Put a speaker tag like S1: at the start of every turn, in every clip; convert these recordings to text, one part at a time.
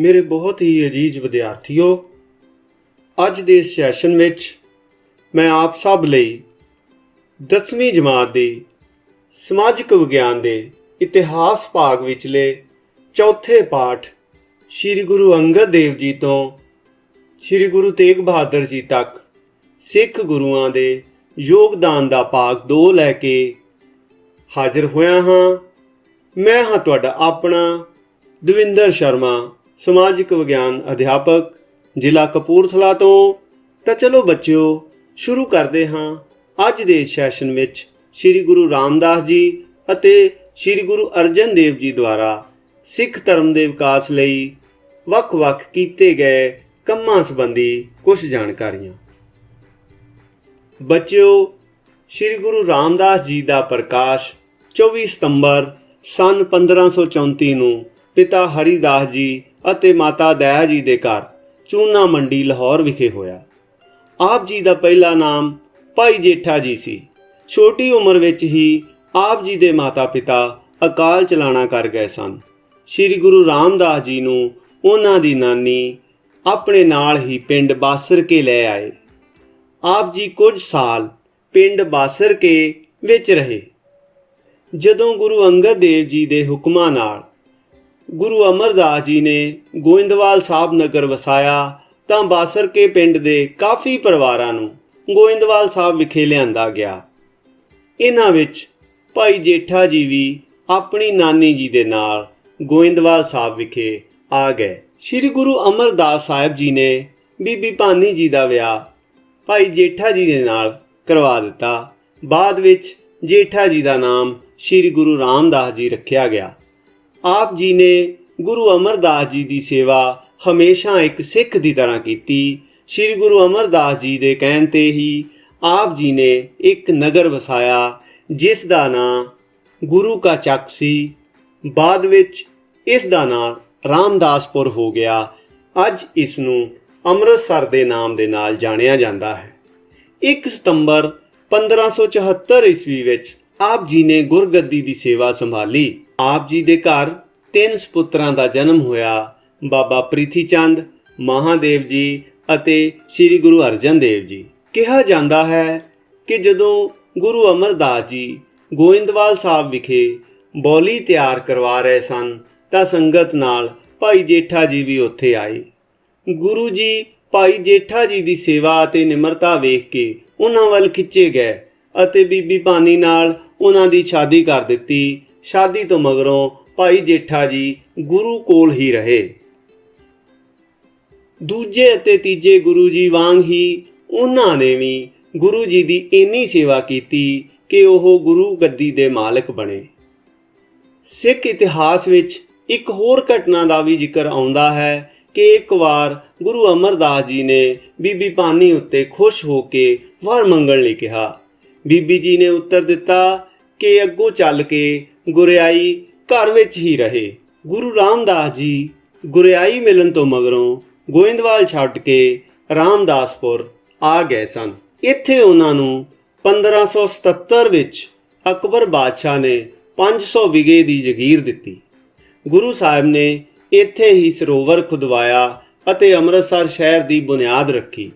S1: ਮੇਰੇ ਬਹੁਤ ਹੀ ਅਜੀਜ਼ ਵਿਦਿਆਰਥੀਓ, ਅੱਜ ਦੇ ਇਸ ਸੈਸ਼ਨ ਵਿੱਚ ਮੈਂ ਆਪ ਸਭ ਲਈ 10ਵੀਂ ਜਮਾਤ ਦੀ ਸਮਾਜਿਕ ਵਿਗਿਆਨ ਦੇ ਇਤਿਹਾਸ ਭਾਗ ਵਿਚਲੇ ਚੌਥੇ ਪਾਠ ਸ਼੍ਰੀ ਗੁਰੂ ਅੰਗਦ ਦੇਵ ਜੀ ਤੋਂ ਸ਼੍ਰੀ ਗੁਰੂ ਤੇਗ ਬਹਾਦਰ ਜੀ ਤੱਕ ਸਿੱਖ ਗੁਰੂਆਂ ਦੇ ਯੋਗਦਾਨ ਦਾ ਭਾਗ 2 ਲੈ ਕੇ ਹਾਜ਼ਰ ਹੋਇਆ ਹਾਂ। ਮੈਂ ਹਾਂ ਤੁਹਾਡਾ ਆਪਣਾ ਦਵਿੰਦਰ ਸ਼ਰਮਾ, ਸਮਾਜਿਕ ਵਿਗਿਆਨ ਅਧਿਆਪਕ, ਜ਼ਿਲ੍ਹਾ ਕਪੂਰਥਲਾ ਤੋਂ। ਤਾਂ ਚਲੋ ਬੱਚਿਓ, ਸ਼ੁਰੂ ਕਰਦੇ ਹਾਂ ਅੱਜ ਦੇ ਸੈਸ਼ਨ ਵਿੱਚ ਸ਼੍ਰੀ ਗੁਰੂ ਰਾਮਦਾਸ ਜੀ ਅਤੇ ਸ਼੍ਰੀ ਗੁਰੂ ਅਰਜਨ ਦੇਵ ਜੀ ਦੁਆਰਾ ਸਿੱਖ ਧਰਮ ਦੇ ਵਿਕਾਸ ਲਈ ਵੱਖ-ਵੱਖ ਕੀਤੇ ਗਏ ਕੰਮਾਂ ਸੰਬੰਧੀ ਕੁਝ ਜਾਣਕਾਰੀਆਂ। ਬੱਚਿਓ, ਸ਼੍ਰੀ ਗੁਰੂ ਰਾਮਦਾਸ ਜੀ ਦਾ ਪ੍ਰਕਾਸ਼ 24 ਸਤੰਬਰ ਸੰਨ 1534 ਨੂੰ ਪਿਤਾ ਹਰੀਦਾਸ ਜੀ ਅਤੇ ਮਾਤਾ ਦਇਆ ਜੀ ਦੇ ਘਰ ਚੂਨਾ ਮੰਡੀ ਲਾਹੌਰ ਵਿਖੇ ਹੋਇਆ। ਆਪ ਜੀ ਦਾ ਪਹਿਲਾ ਨਾਮ ਭਾਈ ਜੇਠਾ ਜੀ ਸੀ। ਛੋਟੀ ਉਮਰ ਵਿੱਚ ਹੀ ਆਪ ਜੀ ਦੇ ਮਾਤਾ ਪਿਤਾ ਅਕਾਲ ਚਲਾਣਾ ਕਰ ਗਏ ਸਨ। ਸ਼੍ਰੀ ਗੁਰੂ ਰਾਮਦਾਸ ਜੀ ਨੂੰ ਉਹਨਾਂ ਦੀ ਨਾਨੀ ਆਪਣੇ ਨਾਲ ਹੀ ਪਿੰਡ ਬਾਸਰ ਕੇ ਲੈ ਆਏ। ਆਪ ਜੀ ਕੁਝ ਸਾਲ ਪਿੰਡ ਬਾਸਰ ਕੇ ਵਿੱਚ ਰਹੇ। ਜਦੋਂ ਗੁਰੂ ਅੰਗਦ ਦੇਵ ਜੀ ਦੇ ਹੁਕਮਾਂ ਨਾਲ ਗੁਰੂ ਅਮਰਦਾਸ ਜੀ ਨੇ ਗੋਇੰਦਵਾਲ ਸਾਹਿਬ ਨਗਰ ਵਸਾਇਆ ਤਾਂ ਬਾਸਰ ਕੇ ਪਿੰਡ ਦੇ ਕਾਫੀ ਪਰਿਵਾਰਾਂ ਨੂੰ ਗੋਇੰਦਵਾਲ ਸਾਹਿਬ ਵਿਖੇ ਲਿਆਂਦਾ ਗਿਆ। ਇਹਨਾਂ ਵਿੱਚ ਭਾਈ ਜੇਠਾ ਜੀ ਵੀ ਆਪਣੀ ਨਾਨੀ ਜੀ ਦੇ ਨਾਲ ਗੋਇੰਦਵਾਲ ਸਾਹਿਬ ਵਿਖੇ ਆ ਗਏ। ਸ਼੍ਰੀ ਗੁਰੂ ਅਮਰਦਾਸ ਸਾਹਿਬ ਜੀ ਨੇ ਬੀਬੀ ਭਾਨੀ ਜੀ ਦਾ ਵਿਆਹ ਭਾਈ ਜੇਠਾ ਜੀ ਦੇ ਨਾਲ ਕਰਵਾ ਦਿੱਤਾ। ਬਾਅਦ ਵਿੱਚ ਜੇਠਾ ਜੀ ਦਾ ਨਾਮ ਸ਼੍ਰੀ ਗੁਰੂ ਰਾਮਦਾਸ ਜੀ ਰੱਖਿਆ ਗਿਆ। ਆਪ ਜੀ ਨੇ ਗੁਰੂ ਅਮਰਦਾਸ ਜੀ ਦੀ ਸੇਵਾ ਹਮੇਸ਼ਾ ਇੱਕ ਸਿੱਖ ਦੀ ਤਰ੍ਹਾਂ ਕੀਤੀ। ਸ਼੍ਰੀ ਗੁਰੂ ਅਮਰਦਾਸ ਜੀ ਦੇ ਕਹਿਣ ਤੇ ਹੀ ਆਪ ਜੀ ਨੇ ਇੱਕ ਨਗਰ ਵਸਾਇਆ ਜਿਸ ਦਾ ਨਾਂ ਗੁਰੂ ਕਾ ਚੱਕ ਸੀ। ਬਾਅਦ ਵਿੱਚ ਇਸ ਦਾ ਨਾਂ ਰਾਮਦਾਸਪੁਰ ਹੋ ਗਿਆ। ਅੱਜ ਇਸ ਨੂੰ ਅੰਮ੍ਰਿਤਸਰ ਦੇ ਨਾਮ ਦੇ ਨਾਲ ਜਾਣਿਆ ਜਾਂਦਾ ਹੈ। 1 ਸਤੰਬਰ 1574 ਈਸਵੀ ਵਿੱਚ ਆਪ ਜੀ ਨੇ ਗੁਰਗੱਦੀ ਦੀ ਸੇਵਾ ਸੰਭਾਲੀ। ਆਪ ਜੀ ਦੇ ਘਰ 3 ਸਪੁੱਤਰਾਂ ਦਾ ਜਨਮ ਹੋਇਆ, ਬਾਬਾ ਪ੍ਰਿਥੀ ਚੰਦ, ਮਹਾਦੇਵ ਜੀ ਅਤੇ ਸ਼੍ਰੀ ਗੁਰੂ ਅਰਜਨ ਦੇਵ ਜੀ। ਕਿਹਾ ਜਾਂਦਾ ਹੈ ਕਿ ਜਦੋਂ ਗੁਰੂ ਅਮਰਦਾਸ ਜੀ ਗੋਇੰਦਵਾਲ ਸਾਹਿਬ ਵਿਖੇ ਬੋਲੀ ਤਿਆਰ ਕਰਵਾ ਰਹੇ ਸਨ ਤਾਂ ਸੰਗਤ ਨਾਲ ਭਾਈ ਜੇਠਾ ਜੀ ਵੀ ਉੱਥੇ ਆਏ। ਗੁਰੂ ਜੀ ਭਾਈ ਜੇਠਾ ਜੀ ਦੀ ਸੇਵਾ ਅਤੇ ਨਿਮਰਤਾ ਵੇਖ ਕੇ ਉਹਨਾਂ ਵੱਲ ਖਿੱਚੇ ਗਏ ਅਤੇ ਬੀਬੀ ਭਾਨੀ ਨਾਲ ਉਹਨਾਂ ਦੀ ਸ਼ਾਦੀ ਕਰ ਦਿੱਤੀ। ਸ਼ਾਦੀ ਤੋਂ ਮਗਰੋਂ ਭਾਈ ਜੇਠਾ ਜੀ ਗੁਰੂ ਕੋਲ ਹੀ ਰਹੇ। ਦੂਜੇ ਅਤੇ ਤੀਜੇ ਗੁਰੂ ਜੀ ਵਾਂਗ ਹੀ ਉਹਨਾਂ ਨੇ ਵੀ ਗੁਰੂ ਜੀ ਦੀ ਇੰਨੀ ਸੇਵਾ ਕੀਤੀ ਕਿ ਉਹ ਗੁਰੂ ਗੱਦੀ ਦੇ ਮਾਲਕ ਬਣੇ। ਸਿੱਖ ਇਤਿਹਾਸ ਵਿੱਚ ਇੱਕ ਹੋਰ ਘਟਨਾ ਦਾ ਵੀ ਜ਼ਿਕਰ ਆਉਂਦਾ ਹੈ ਕਿ ਇੱਕ ਵਾਰ ਗੁਰੂ ਅਮਰਦਾਸ ਜੀ ਨੇ ਬੀਬੀ ਭਾਨੀ ਉੱਤੇ ਖੁਸ਼ ਹੋ ਕੇ ਵਰ ਮੰਗਣ ਲਈ ਕਿਹਾ। ਬੀਬੀ ਜੀ ਨੇ ਉੱਤਰ ਦਿੱਤਾ ਕਿ ਅੱਗੋਂ ਚੱਲ ਕੇ ਗੁਰਿਆਈ ਘਰ ਵਿੱਚ ਹੀ ਰਹੇ। ਗੁਰੂ ਰਾਮਦਾਸ ਜੀ ਗੁਰਿਆਈ ਮਿਲਣ ਤੋਂ ਮਗਰੋਂ ਗੋਇੰਦਵਾਲ ਛੱਡ ਕੇ ਰਾਮਦਾਸਪੁਰ ਆ ਗਏ ਸਨ। ਇੱਥੇ ਉਹਨਾਂ ਨੂੰ 1577 ਵਿੱਚ ਅਕਬਰ ਬਾਦਸ਼ਾਹ ਨੇ 500 ਵਿਗੇ ਦੀ ਜਗੀਰ ਦਿੱਤੀ। ਗੁਰੂ ਸਾਹਿਬ ਨੇ ਇੱਥੇ ਹੀ ਸਰੋਵਰ ਖੁਦਵਾਇਆ ਅਤੇ ਅੰਮ੍ਰਿਤਸਰ ਸ਼ਹਿਰ ਦੀ ਬੁਨਿਆਦ ਰੱਖੀ।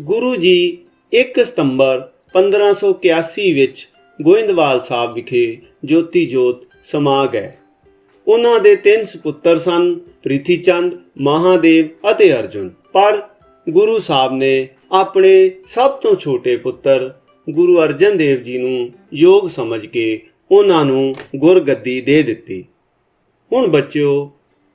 S1: ਗੁਰੂ ਜੀ 1 ਸਤੰਬਰ 1581 ਵਿੱਚ ਗੋਇੰਦਵਾਲ ਸਾਹਿਬ ਵਿਖੇ ਜੋਤੀ ਜੋਤ ਸਮਾ ਗਏ। ਉਹਨਾਂ ਦੇ 3 ਸੁਪੁੱਤਰ ਸਨ, ਪ੍ਰਿਥੀ ਚੰਦ, ਮਹਾਦੇਵ ਅਤੇ ਅਰਜੁਨ। ਪਰ ਗੁਰੂ ਸਾਹਿਬ ਨੇ ਆਪਣੇ ਸਭ ਤੋਂ ਛੋਟੇ ਪੁੱਤਰ ਗੁਰੂ ਅਰਜਨ ਦੇਵ ਜੀ ਨੂੰ ਯੋਗ ਸਮਝ ਕੇ ਉਹਨਾਂ ਨੂੰ ਗੁਰਗੱਦੀ ਦੇ ਦਿੱਤੀ। ਹੁਣ ਬੱਚਿਓ,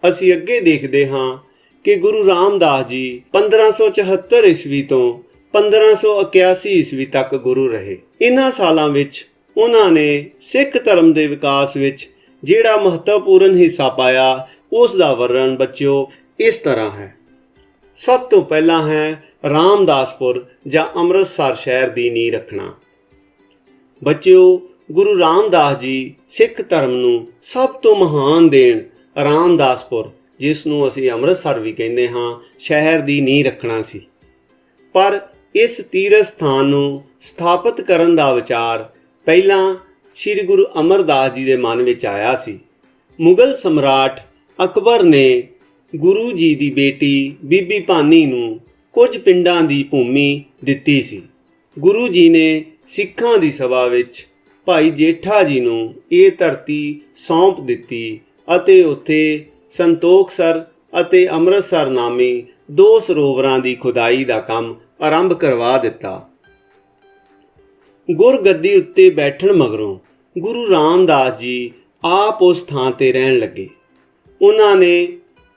S1: ਅਸੀਂ ਅੱਗੇ ਦੇਖਦੇ ਹਾਂ ਕਿ ਗੁਰੂ ਰਾਮਦਾਸ ਜੀ 1574 ਈਸਵੀ ਤੋਂ 1581 ਈਸਵੀ ਤੱਕ ਗੁਰੂ ਰਹੇ। ਇਹਨਾਂ ਸਾਲਾਂ ਵਿੱਚ ਉਹਨਾਂ ਨੇ ਸਿੱਖ ਧਰਮ ਦੇ ਵਿਕਾਸ ਵਿੱਚ ਜਿਹੜਾ ਮਹੱਤਵਪੂਰਨ ਹਿੱਸਾ ਪਾਇਆ ਉਸ ਦਾ ਵਰਣਨ ਬੱਚਿਓ ਇਸ ਤਰ੍ਹਾਂ ਹੈ। ਸਭ ਤੋਂ ਪਹਿਲਾਂ ਹੈ ਰਾਮਦਾਸਪੁਰ ਜਾਂ ਅੰਮ੍ਰਿਤਸਰ ਸ਼ਹਿਰ ਦੀ ਨੀਂਹ ਰੱਖਣਾ। ਬੱਚਿਓ, ਗੁਰੂ ਰਾਮਦਾਸ ਜੀ ਸਿੱਖ ਧਰਮ ਨੂੰ ਸਭ ਤੋਂ ਮਹਾਨ ਦੇਣ ਰਾਮਦਾਸਪੁਰ, ਜਿਸ ਨੂੰ ਅਸੀਂ ਅੰਮ੍ਰਿਤਸਰ ਵੀ ਕਹਿੰਦੇ ਹਾਂ, ਸ਼ਹਿਰ ਦੀ ਨੀਂਹ ਰੱਖਣਾ ਸੀ। ਪਰ ਇਸ ਤੀਰਥ ਸਥਾਨ ਨੂੰ ਸਥਾਪਿਤ ਕਰਨ ਦਾ ਵਿਚਾਰ ਪਹਿਲਾਂ ਸ਼੍ਰੀ ਗੁਰੂ ਅਮਰਦਾਸ ਜੀ ਦੇ ਮਨ ਵਿੱਚ ਆਇਆ ਸੀ। ਮੁਗਲ ਸਮਰਾਟ ਅਕਬਰ ਨੇ ਗੁਰੂ ਜੀ ਦੀ ਬੇਟੀ ਬੀਬੀ ਭਾਨੀ ਨੂੰ ਕੁਝ ਪਿੰਡਾਂ ਦੀ ਭੂਮੀ ਦਿੱਤੀ ਸੀ। ਗੁਰੂ ਜੀ ਨੇ ਸਿੱਖਾਂ ਦੀ ਸਭਾ ਵਿੱਚ ਭਾਈ ਜੇਠਾ ਜੀ ਨੂੰ ਇਹ ਧਰਤੀ ਸੌਂਪ ਦਿੱਤੀ ਅਤੇ ਉੱਥੇ ਸੰਤੋਖਸਰ ਅਤੇ ਅੰਮ੍ਰਿਤਸਰ ਨਾਮੀ 2 ਸਰੋਵਰਾਂ ਦੀ ਖੁਦਾਈ ਦਾ ਕੰਮ ਆਰੰਭ ਕਰਵਾ ਦਿੱਤਾ। ਗੁਰਗੱਦੀ ਉੱਤੇ ਬੈਠਣ ਮਗਰੋਂ ਗੁਰੂ ਰਾਮਦਾਸ ਜੀ ਆਪ ਉਸ ਥਾਂ ਤੇ ਰਹਿਣ ਲੱਗੇ। ਉਹਨਾਂ ਨੇ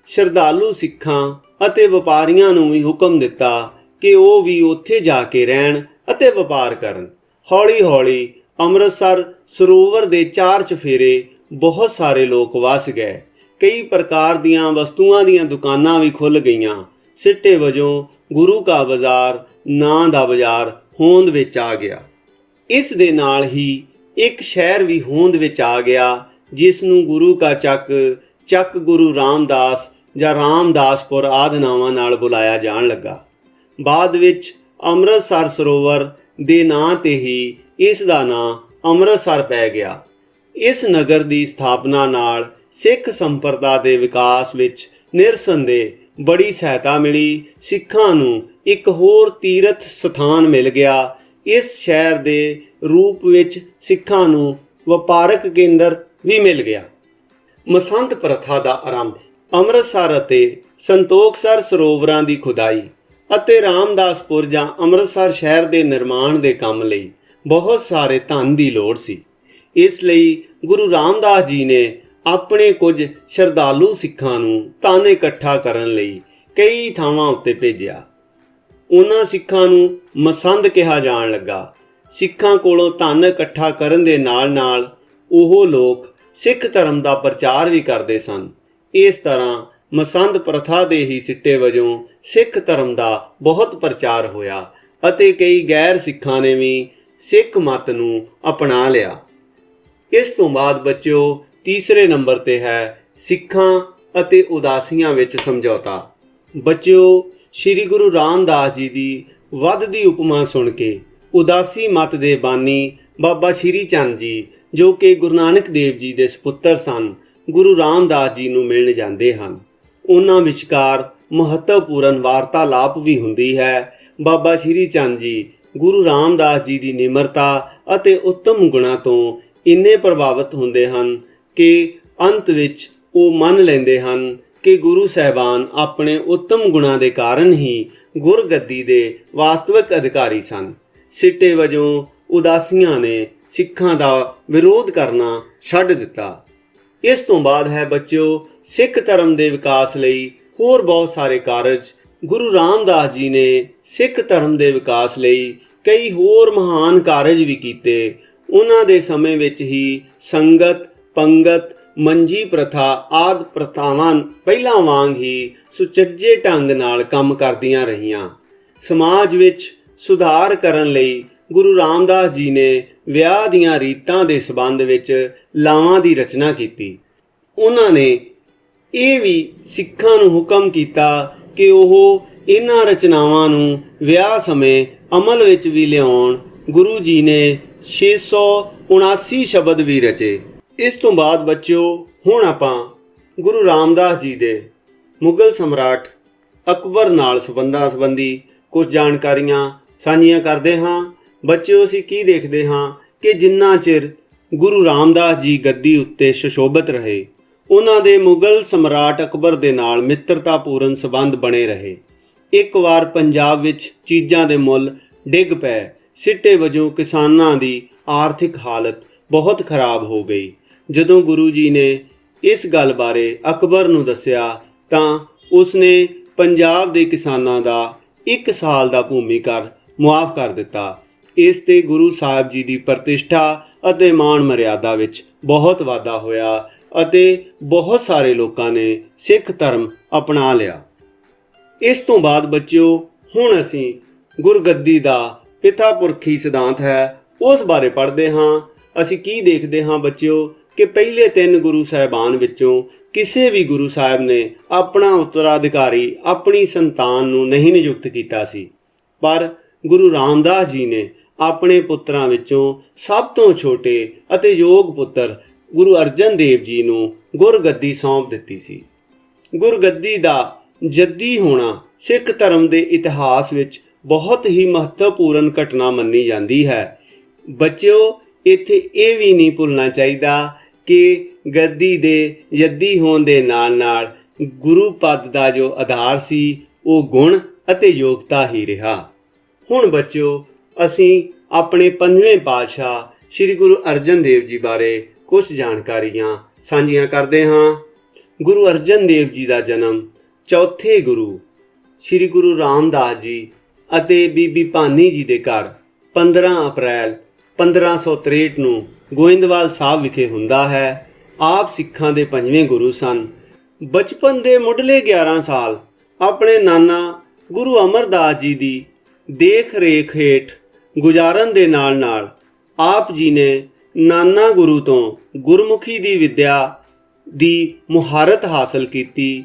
S1: ਸ਼ਰਧਾਲੂ ਸਿੱਖਾਂ ਅਤੇ ਵਪਾਰੀਆਂ ਨੂੰ ਵੀ ਹੁਕਮ ਦਿੱਤਾ ਕਿ ਉਹ ਵੀ ਉੱਥੇ ਜਾ ਕੇ ਰਹਿਣ ਅਤੇ ਵਪਾਰ ਕਰਨ। ਹੌਲੀ-ਹੌਲੀ ਅੰਮ੍ਰਿਤਸਰ ਸਰੋਵਰ ਦੇ 4 ਚੁਫੇਰੇ ਬਹੁਤ ਸਾਰੇ ਲੋਕ ਵਸ ਗਏ। ਕਈ ਪ੍ਰਕਾਰ ਦੀਆਂ ਵਸਤੂਆਂ ਦੀਆਂ ਦੁਕਾਨਾਂ ਵੀ ਖੁੱਲ੍ਹ ਗਈਆਂ। ਸਿੱਟੇ ਵਜੋਂ ਗੁਰੂ ਕਾ ਬਾਜ਼ਾਰ ਨਾਂ ਦਾ ਬਾਜ਼ਾਰ ਹੋਂਦ ਵਿੱਚ ਆ ਗਿਆ। ਇਸ ਦੇ ਨਾਲ ਹੀ ਇੱਕ ਸ਼ਹਿਰ ਵੀ ਹੋਂਦ ਵਿੱਚ ਆ ਗਿਆ, ਜਿਸ ਨੂੰ ਗੁਰੂ ਕਾ ਚੱਕ ਗੁਰੂ ਰਾਮਦਾਸ ਜਾਂ ਰਾਮਦਾਸਪੁਰ ਆਦਿ ਨਾਵਾਂ ਨਾਲ ਬੁਲਾਇਆ ਜਾਣ ਲੱਗਾ। ਬਾਅਦ ਵਿੱਚ ਅੰਮ੍ਰਿਤਸਰ ਸਰੋਵਰ ਦੇ ਨਾਂ 'ਤੇ ਹੀ ਇਸ ਦਾ ਨਾਂ ਅੰਮ੍ਰਿਤਸਰ ਪੈ ਗਿਆ। ਇਸ ਨਗਰ ਦੀ ਸਥਾਪਨਾ ਨਾਲ ਸਿੱਖ ਸੰਪਰਦਾ ਦੇ ਵਿਕਾਸ ਵਿੱਚ ਨਿਰਸੰਦੇਹ ਬੜੀ ਸਹਾਇਤਾ ਮਿਲੀ। ਸਿੱਖਾਂ ਨੂੰ ਇੱਕ ਹੋਰ ਤੀਰਥ ਸਥਾਨ ਮਿਲ ਗਿਆ। ਇਸ ਸ਼ਹਿਰ ਦੇ ਰੂਪ ਵਿੱਚ ਸਿੱਖਾਂ ਨੂੰ ਵਪਾਰਕ ਕੇਂਦਰ ਵੀ ਮਿਲ ਗਿਆ। ਮਸੰਤ ਪ੍ਰਥਾ ਦਾ ਆਰੰਭ। ਅੰਮ੍ਰਿਤਸਰ ਅਤੇ ਸੰਤੋਖਸਰ ਸਰੋਵਰਾਂ ਦੀ ਖੁਦਾਈ ਅਤੇ ਰਾਮਦਾਸਪੁਰ ਜਾਂ ਅੰਮ੍ਰਿਤਸਰ ਸ਼ਹਿਰ ਦੇ ਨਿਰਮਾਣ ਦੇ ਕੰਮ ਲਈ ਬਹੁਤ ਸਾਰੇ ਧਨ ਦੀ ਲੋੜ ਸੀ। ਇਸ ਲਈ ਗੁਰੂ ਰਾਮਦਾਸ ਜੀ ਨੇ ਆਪਣੇ ਕੁਝ ਸ਼ਰਧਾਲੂ ਸਿੱਖਾਂ ਨੂੰ ਧਨ ਇਕੱਠਾ ਕਰਨ ਲਈ ਕਈ ਥਾਵਾਂ ਉੱਤੇ ਭੇਜਿਆ। ਉਹਨਾਂ ਸਿੱਖਾਂ ਨੂੰ ਮਸੰਦ ਕਿਹਾ ਜਾਣ ਲੱਗਾ। ਸਿੱਖਾਂ ਕੋਲੋਂ ਧਨ ਇਕੱਠਾ ਕਰਨ ਦੇ ਨਾਲ-ਨਾਲ ਉਹ ਲੋਕ ਸਿੱਖ ਧਰਮ ਦਾ ਪ੍ਰਚਾਰ ਵੀ ਕਰਦੇ ਸਨ। ਇਸ ਤਰ੍ਹਾਂ ਮਸੰਦ ਪ੍ਰਥਾ ਦੇ ਹੀ ਸਿੱਟੇ ਵਜੋਂ ਸਿੱਖ ਧਰਮ ਦਾ ਬਹੁਤ ਪ੍ਰਚਾਰ ਹੋਇਆ ਅਤੇ ਕਈ ਗੈਰ ਸਿੱਖਾਂ ਨੇ ਵੀ ਸਿੱਖ ਮਤ ਨੂੰ ਅਪਣਾ ਲਿਆ। ਇਸ ਤੋਂ ਬਾਅਦ ਬੱਚਿਓ, ਤੀਸਰੇ ਨੰਬਰ ਤੇ ਹੈ ਸਿੱਖਾਂ ਅਤੇ ਉਦਾਸੀਆਂ ਵਿੱਚ ਸਮਝੌਤਾ। ਬੱਚਿਓ, ਸ੍ਰੀ ਗੁਰੂ ਰਾਮਦਾਸ ਜੀ ਦੀ ਵੱਧਦੀ ਉਪਮਾ ਸੁਣ ਕੇ ਉਦਾਸੀ ਮਤ ਦੇ ਬਾਨੀ ਬਾਬਾ ਸ਼੍ਰੀ ਚੰਦ ਜੀ, ਜੋ ਕਿ ਗੁਰੂ ਨਾਨਕ ਦੇਵ ਜੀ ਦੇ ਸਪੁੱਤਰ ਸਨ, ਗੁਰੂ ਰਾਮਦਾਸ ਜੀ ਨੂੰ ਮਿਲਣ ਜਾਂਦੇ ਹਨ। ਉਹਨਾਂ ਵਿਚਕਾਰ ਮਹੱਤਵਪੂਰਨ ਵਾਰਤਾਲਾਪ ਵੀ ਹੁੰਦੀ ਹੈ। ਬਾਬਾ ਸ਼੍ਰੀ ਚੰਦ ਜੀ ਗੁਰੂ ਰਾਮਦਾਸ ਜੀ ਦੀ ਨਿਮਰਤਾ ਅਤੇ ਉੱਤਮ ਗੁਣਾਂ ਤੋਂ ਇੰਨੇ ਪ੍ਰਭਾਵਿਤ ਹੁੰਦੇ ਹਨ ਕਿ ਅੰਤ ਵਿੱਚ ਉਹ ਮੰਨ ਲੈਂਦੇ ਹਨ ਕਿ ਗੁਰੂ ਸਾਹਿਬਾਨ ਆਪਣੇ ਉੱਤਮ ਗੁਣਾਂ ਦੇ ਕਾਰਨ ਹੀ ਗੁਰਗੱਦੀ ਦੇ ਵਾਸਤਵਿਕ ਅਧਿਕਾਰੀ ਸਨ। ਸਿੱਟੇ ਵਜੋਂ ਉਦਾਸੀਆਂ ਨੇ ਸਿੱਖਾਂ ਦਾ ਵਿਰੋਧ ਕਰਨਾ ਛੱਡ ਦਿੱਤਾ। ਇਸ ਤੋਂ ਬਾਅਦ ਹੈ ਬੱਚਿਓ ਸਿੱਖ ਧਰਮ ਦੇ ਵਿਕਾਸ ਲਈ ਹੋਰ ਬਹੁਤ ਸਾਰੇ ਕਾਰਜ। ਗੁਰੂ ਰਾਮਦਾਸ ਜੀ ਨੇ ਸਿੱਖ ਧਰਮ ਦੇ ਵਿਕਾਸ ਲਈ ਕਈ ਹੋਰ ਮਹਾਨ ਕਾਰਜ ਵੀ ਕੀਤੇ। ਉਹਨਾਂ ਦੇ ਸਮੇਂ ਵਿੱਚ ਹੀ ਸੰਗਤ, ਪੰਗਤ, ਮੰਜੀ ਪ੍ਰਥਾ ਆਦਿ ਪ੍ਰਥਾਵਾਂ ਪਹਿਲਾਂ ਵਾਂਗ ਹੀ ਸੁਚੱਜੇ ਢੰਗ ਨਾਲ ਕੰਮ ਕਰਦੀਆਂ ਰਹੀਆਂ। ਸਮਾਜ ਵਿੱਚ ਸੁਧਾਰ ਕਰਨ ਲਈ ਗੁਰੂ ਰਾਮਦਾਸ ਜੀ ਨੇ ਵਿਆਹ ਦੀਆਂ ਰੀਤਾਂ ਦੇ ਸੰਬੰਧ ਵਿੱਚ ਲਾਵਾਂ ਦੀ ਰਚਨਾ ਕੀਤੀ। ਉਹਨਾਂ ਨੇ ਇਹ ਵੀ ਸਿੱਖਾਂ ਨੂੰ ਹੁਕਮ ਕੀਤਾ ਕਿ ਉਹ ਇਹਨਾਂ ਰਚਨਾਵਾਂ ਨੂੰ ਵਿਆਹ ਸਮੇਂ ਅਮਲ ਵਿੱਚ ਵੀ ਲਿਆਉਣ। ਗੁਰੂ ਜੀ ਨੇ 679 ਸ਼ਬਦ ਵੀ ਰਚੇ। ਇਸ ਤੋਂ ਬਾਅਦ ਬੱਚਿਓ, ਹੁਣ ਆਪਾਂ ਗੁਰੂ ਰਾਮਦਾਸ ਜੀ ਦੇ ਮੁਗਲ ਸਮਰਾਟ ਅਕਬਰ ਨਾਲ ਸੰਬੰਧਾਂ ਸੰਬੰਧੀ ਕੁਝ ਜਾਣਕਾਰੀਆਂ ਸਾਂਝੀਆਂ ਕਰਦੇ ਹਾਂ। ਬੱਚਿਓ, ਅਸੀਂ ਕੀ ਦੇਖਦੇ ਹਾਂ ਕਿ ਜਿੰਨਾ ਚਿਰ ਗੁਰੂ ਰਾਮਦਾਸ ਜੀ ਗੱਦੀ ਉੱਤੇ ਸੁਸ਼ੋਭਿਤ ਰਹੇ, ਉਹਨਾਂ ਦੇ ਮੁਗਲ ਸਮਰਾਟ ਅਕਬਰ ਦੇ ਨਾਲ ਮਿੱਤਰਤਾਪੂਰਨ ਸੰਬੰਧ ਬਣੇ ਰਹੇ। ਇੱਕ ਵਾਰ ਪੰਜਾਬ ਵਿੱਚ ਚੀਜ਼ਾਂ ਦੇ ਮੁੱਲ ਡਿੱਗ ਪਏ। ਸਿੱਟੇ ਵਜੋਂ ਕਿਸਾਨਾਂ ਦੀ ਆਰਥਿਕ ਹਾਲਤ ਬਹੁਤ ਖਰਾਬ ਹੋ ਗਈ। ਜਦੋਂ ਗੁਰੂ ਜੀ ਨੇ ਇਸ ਗੱਲ ਬਾਰੇ ਅਕਬਰ ਨੂੰ ਦੱਸਿਆ ਤਾਂ ਉਸਨੇ ਪੰਜਾਬ ਦੇ ਕਿਸਾਨਾਂ ਦਾ 1 ਸਾਲ ਦਾ ਭੂਮੀ ਕਰ ਮੁਆਫ ਕਰ ਦਿੱਤਾ। ਇਸ ਤੇ ਗੁਰੂ ਸਾਹਿਬ ਜੀ ਦੀ ਪ੍ਰਤਿਸ਼ਠਾ ਅਤੇ ਮਾਣ ਮਰਿਆਦਾ ਵਿੱਚ ਬਹੁਤ ਵਾਧਾ ਹੋਇਆ ਅਤੇ ਬਹੁਤ ਸਾਰੇ ਲੋਕਾਂ ਨੇ ਸਿੱਖ ਧਰਮ ਅਪਣਾ ਲਿਆ। ਇਸ ਤੋਂ ਬਾਅਦ ਬੱਚਿਓ, ਹੁਣ ਅਸੀਂ ਗੁਰਗੱਦੀ ਦਾ ਪਿਤਾ ਪੁਰਖੀ ਸਿਧਾਂਤ ਹੈ ਉਸ ਬਾਰੇ ਪੜ੍ਹਦੇ ਹਾਂ। ਅਸੀਂ ਕੀ ਦੇਖਦੇ ਹਾਂ ਬੱਚਿਓ ਕਿ ਪਹਿਲੇ 3 ਗੁਰੂ ਸਾਹਿਬਾਨ ਵਿੱਚੋਂ ਕਿਸੇ ਵੀ ਗੁਰੂ ਸਾਹਿਬ ਨੇ ਆਪਣਾ ਉੱਤਰਾਧਿਕਾਰੀ ਆਪਣੀ ਸੰਤਾਨ ਨੂੰ ਨਹੀਂ ਨਿਯੁਕਤ ਕੀਤਾ ਸੀ, ਪਰ ਗੁਰੂ ਰਾਮਦਾਸ ਜੀ ਨੇ ਆਪਣੇ ਪੁੱਤਰਾਂ ਵਿੱਚੋਂ ਸਭ ਤੋਂ ਛੋਟੇ ਅਤੇ ਯੋਗ ਪੁੱਤਰ ਗੁਰੂ ਅਰਜਨ ਦੇਵ ਜੀ ਨੂੰ ਗੁਰਗੱਦੀ ਸੌਂਪ ਦਿੱਤੀ ਸੀ। ਗੁਰਗੱਦੀ ਦਾ ਜੱਦੀ ਹੋਣਾ ਸਿੱਖ ਧਰਮ ਦੇ ਇਤਿਹਾਸ ਵਿੱਚ ਬਹੁਤ ਹੀ ਮਹੱਤਵਪੂਰਨ ਘਟਨਾ ਮੰਨੀ ਜਾਂਦੀ ਹੈ। ਬੱਚਿਓ, ਇੱਥੇ ਇਹ ਵੀ ਨਹੀਂ ਭੁੱਲਣਾ ਚਾਹੀਦਾ ਕਿ ਗੱਦੀ ਦੇ ਜੱਦੀ ਹੋਣ ਦੇ ਨਾਲ ਨਾਲ ਗੁਰੂ ਪਦ ਦਾ ਜੋ ਆਧਾਰ ਸੀ ਉਹ ਗੁਣ ਅਤੇ ਯੋਗਤਾ ਹੀ ਰਿਹਾ। ਹੁਣ ਬੱਚਿਓ, ਅਸੀਂ ਆਪਣੇ ਪੰਜਵੇਂ ਪਾਤਸ਼ਾਹ ਸ੍ਰੀ ਗੁਰੂ ਅਰਜਨ ਦੇਵ ਜੀ ਬਾਰੇ ਕੁਝ ਜਾਣਕਾਰੀਆਂ ਸਾਂਝੀਆਂ ਕਰਦੇ ਹਾਂ। ਗੁਰੂ ਅਰਜਨ ਦੇਵ ਜੀ ਦਾ ਜਨਮ ਚੌਥੇ ਗੁਰੂ ਸ੍ਰੀ ਗੁਰੂ ਰਾਮਦਾਸ ਜੀ ਅਤੇ ਬੀਬੀ ਭਾਨੀ ਜੀ ਦੇ ਘਰ 15 ਅਪ੍ਰੈਲ 1563 ਨੂੰ ਗੋਇੰਦਵਾਲ ਸਾਹਿਬ ਵਿਖੇ ਹੁੰਦਾ ਹੈ। ਆਪ ਸਿੱਖਾਂ ਦੇ ਪੰਜਵੇਂ ਗੁਰੂ ਸਨ। ਬਚਪਨ ਦੇ ਮੁੱਢਲੇ 11 ਸਾਲ ਆਪਣੇ ਨਾਨਾ ਗੁਰੂ ਅਮਰਦਾਸ ਜੀ ਦੀ ਦੇਖ ਰੇਖ ਹੇਠ ਗੁਜ਼ਾਰਨ ਦੇ ਨਾਲ ਨਾਲ ਆਪ ਜੀ ਨੇ ਨਾਨਾ ਗੁਰੂ ਤੋਂ ਗੁਰਮੁਖੀ ਦੀ ਵਿੱਦਿਆ ਦੀ ਮੁਹਾਰਤ ਹਾਸਲ ਕੀਤੀ।